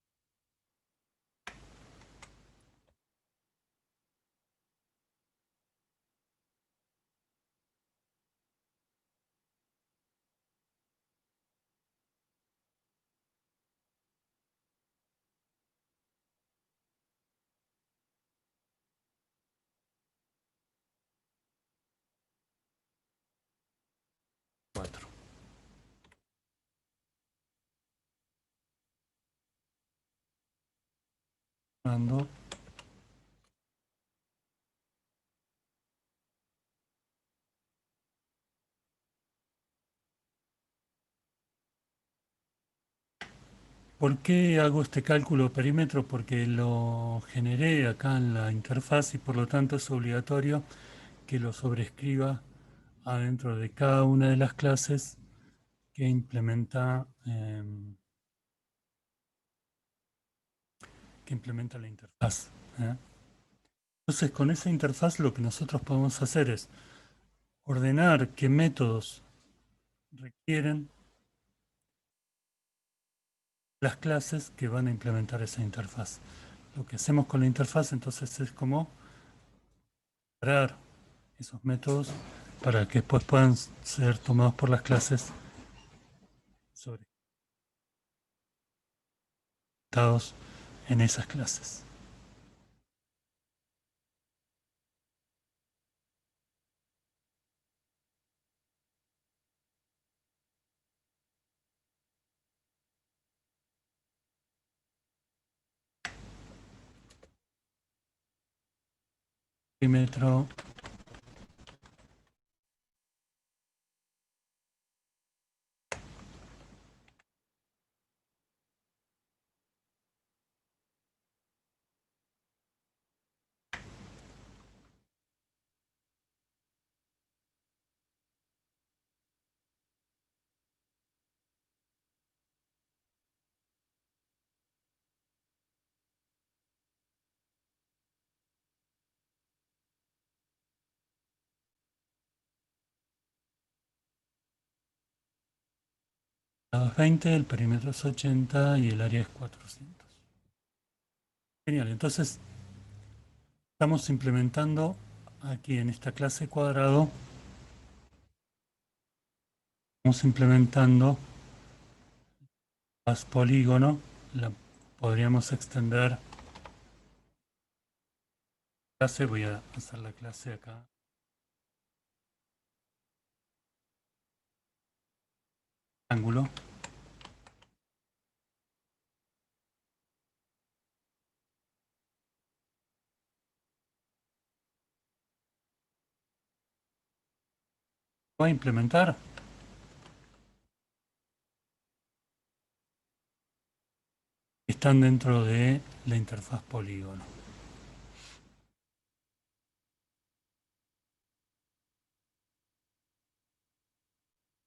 4. Mando. ¿Por qué hago este cálculo de perímetro? Porque lo generé acá en la interfaz y por lo tanto es obligatorio que lo sobrescriba adentro de cada una de las clases que implementa la interfaz. ¿Eh? Entonces, con esa interfaz lo que nosotros podemos hacer es ordenar qué métodos requieren las clases que van a implementar esa interfaz. Lo que hacemos con la interfaz entonces es como crear esos métodos para que después puedan ser tomados por las clases sobreestados en esas clases. Perímetro. El lado es 20, el perímetro es 80 y el área es 400. Genial, entonces estamos implementando aquí en esta clase cuadrado, estamos implementando más polígono, la podríamos extender la clase, voy a hacer la clase acá, ángulo, voy a implementar, están dentro de la interfaz polígono.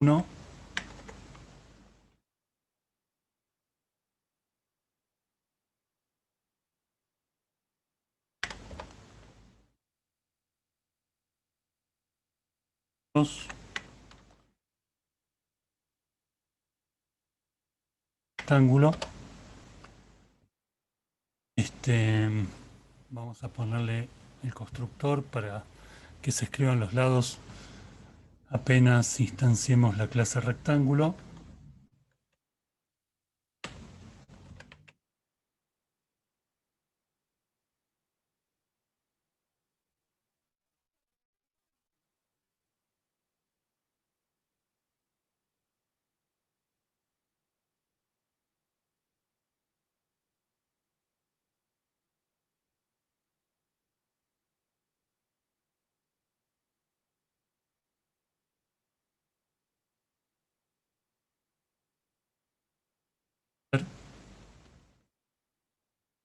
1, dos, rectángulo. Vamos a ponerle el constructor para que se escriban los lados apenas instanciemos la clase rectángulo.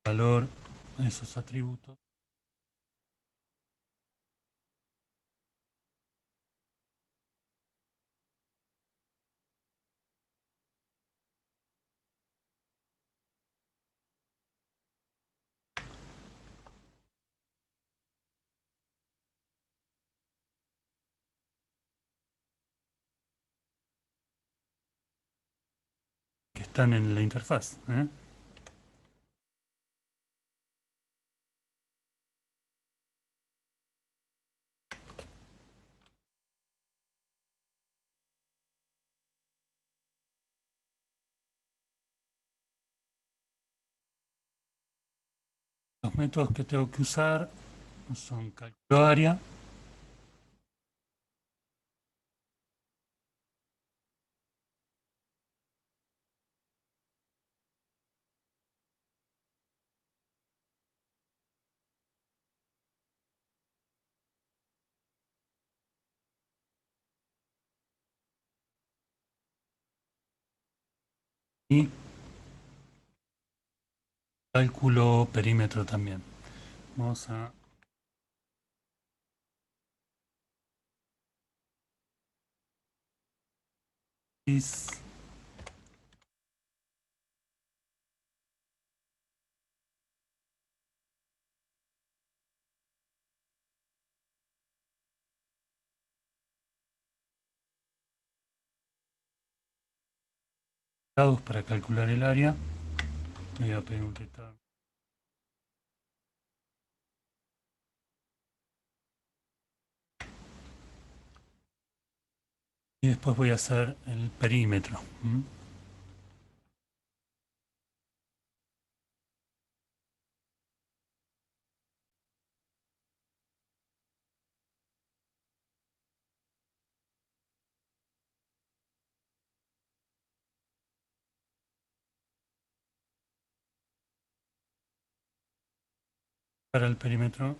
Valor a esos atributos. Que están en la interfaz. Los métodos que tengo que usar son cálculo área, y cálculo perímetro también. Vamos a dados para calcular el área. Me voy a pedir un retorno. Y después voy a hacer el perímetro. Para el perímetro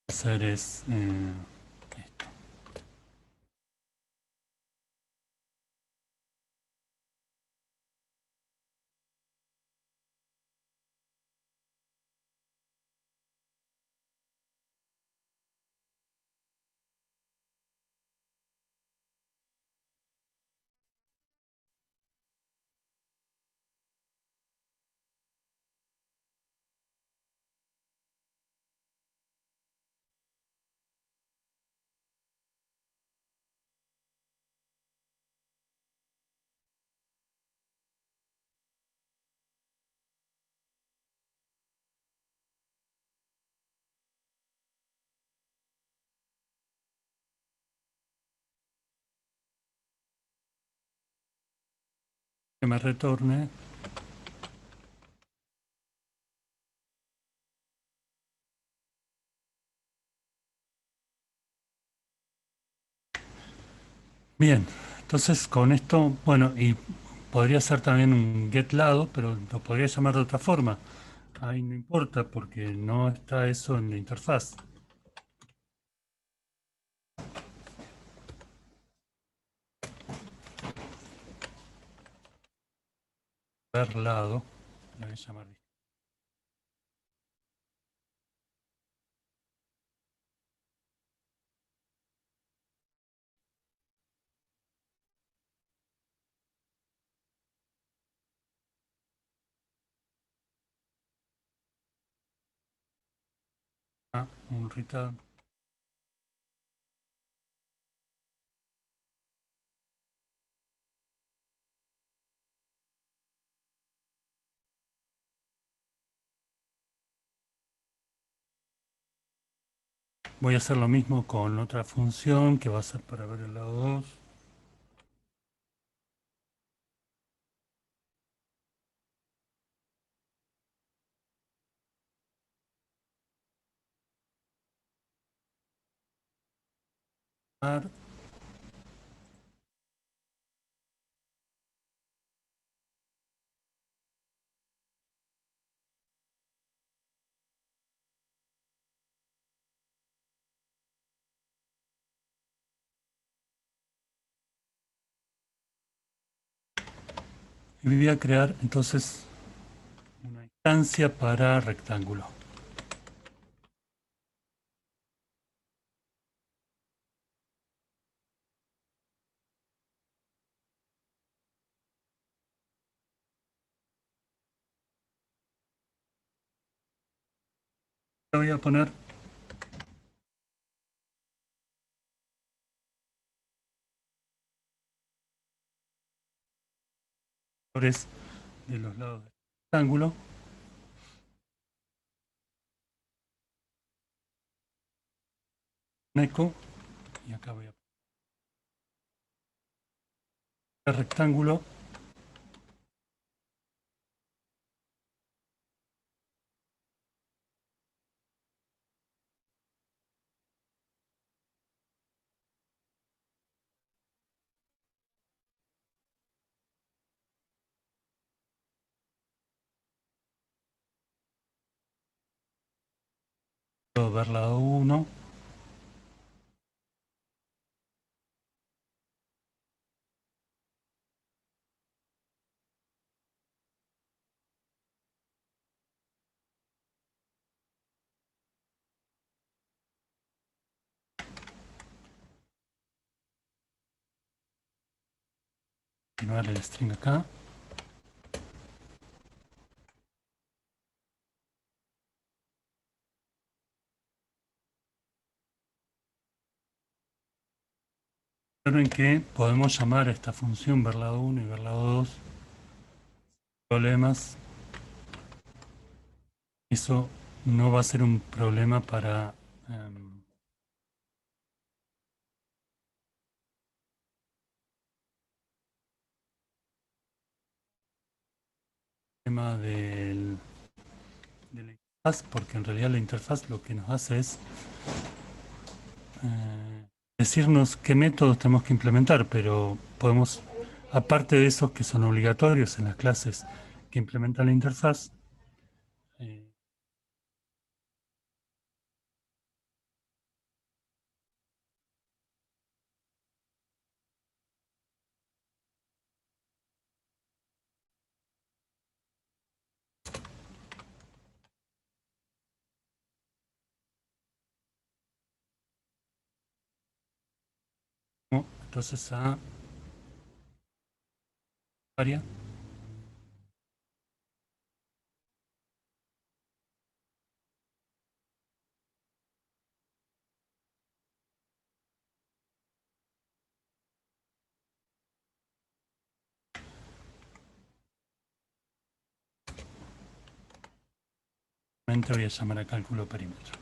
hacer es esto. Que me retorne bien. Entonces con esto, bueno, y podría ser también un get lado, pero lo podría llamar de otra forma. Ahí no importa porque no está eso en la interfaz. Ver lado, lo voy a llamar. un return. Voy a hacer lo mismo con otra función que va a ser para ver el lado 2. Y voy a crear entonces una instancia para rectángulo. Le voy a poner colores de los lados del rectángulo. Un eco. Y acá voy a poner el rectángulo. Puedo ver lado 1. Continuar el string acá. Observen que podemos llamar a esta función ver lado 1 y ver lado 2 problemas. Eso no va a ser un problema para el tema de la interfaz, porque en realidad la interfaz lo que nos hace es decirnos qué métodos tenemos que implementar, pero podemos, aparte de esos que son obligatorios en las clases que implementan la interfaz, eh, ¿no? Entonces a área, voy a llamar a cálculo perímetro.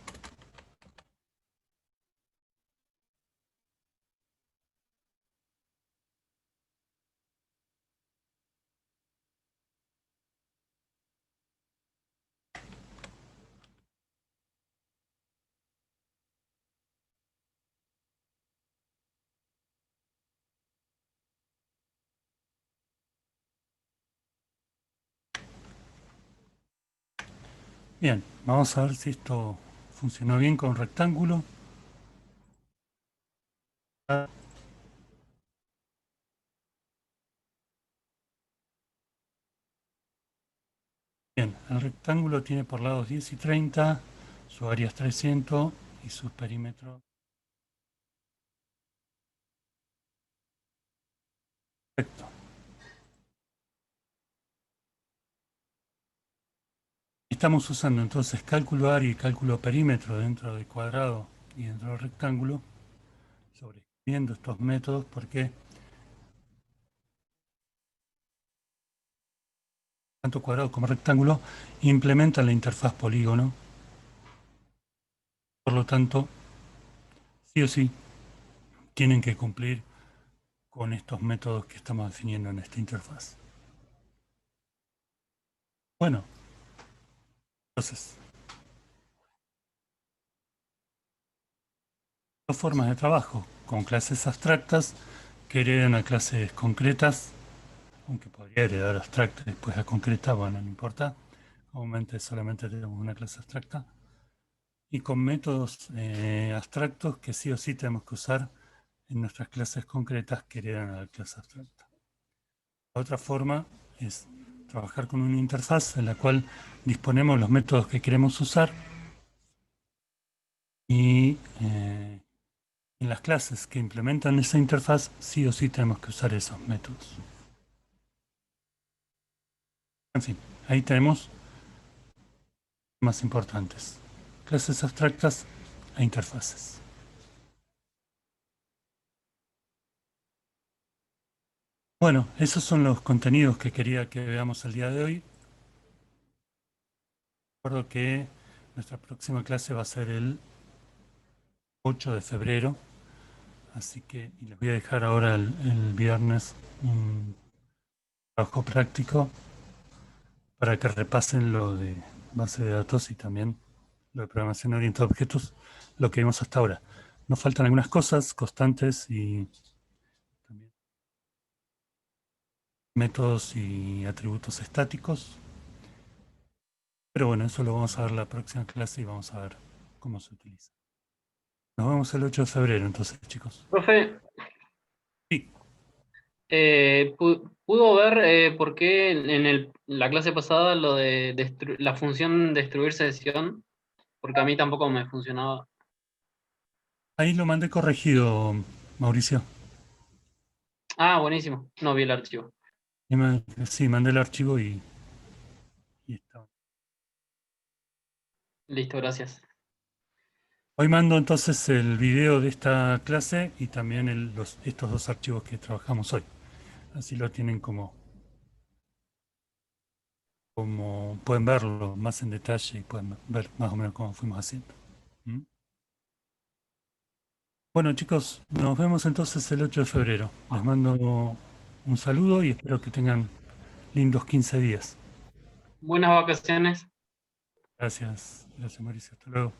Bien, vamos a ver si esto funcionó bien con rectángulo. Bien, el rectángulo tiene por lados 10 y 30, su área es 300 y su perímetro. Perfecto. estamos usando entonces cálculo área y cálculo perímetro dentro del cuadrado y dentro del rectángulo, sobreescribiendo estos métodos porque tanto cuadrado como rectángulo implementan la interfaz polígono. Por lo tanto, sí o sí, tienen que cumplir con estos métodos que estamos definiendo en esta interfaz. Bueno, entonces, dos formas de trabajo, con clases abstractas que heredan a clases concretas, aunque podría heredar abstracta y después a concreta, bueno, no importa. Comúnmente solamente tenemos una clase abstracta. Y con métodos abstractos que sí o sí tenemos que usar en nuestras clases concretas que heredan a la clase abstracta. La otra forma es trabajar con una interfaz en la cual disponemos los métodos que queremos usar y en las clases que implementan esa interfaz sí o sí tenemos que usar esos métodos. En fin, ahí tenemos más importantes: clases abstractas e interfaces. Bueno, esos son los contenidos que quería que veamos el día de hoy. Recuerdo que nuestra próxima clase va a ser el 8 de febrero, así que y les voy a dejar ahora el viernes un trabajo práctico para que repasen lo de base de datos y también lo de programación orientada a objetos, lo que vimos hasta ahora. Nos faltan algunas cosas constantes y también métodos y atributos estáticos, pero bueno, eso lo vamos a ver la próxima clase y vamos a ver cómo se utiliza. Nos vemos el 8 de febrero entonces, chicos. Profe, Sí, ¿pudo ver por qué la clase pasada lo de la función destruir sesión? Porque a mí tampoco me funcionaba. ahí lo mandé corregido, Mauricio. Ah, buenísimo. No vi el archivo. Sí, mandé el archivo y está. Listo, gracias. Hoy mando entonces el video de esta clase y también estos dos archivos que trabajamos hoy. Así lo tienen como pueden verlo más en detalle y pueden ver más o menos cómo fuimos haciendo. ¿Mm? Bueno, chicos, nos vemos entonces el 8 de febrero. Les mando un saludo y espero que tengan lindos 15 días. Buenas vacaciones. Gracias, gracias Mauricio. Hasta luego.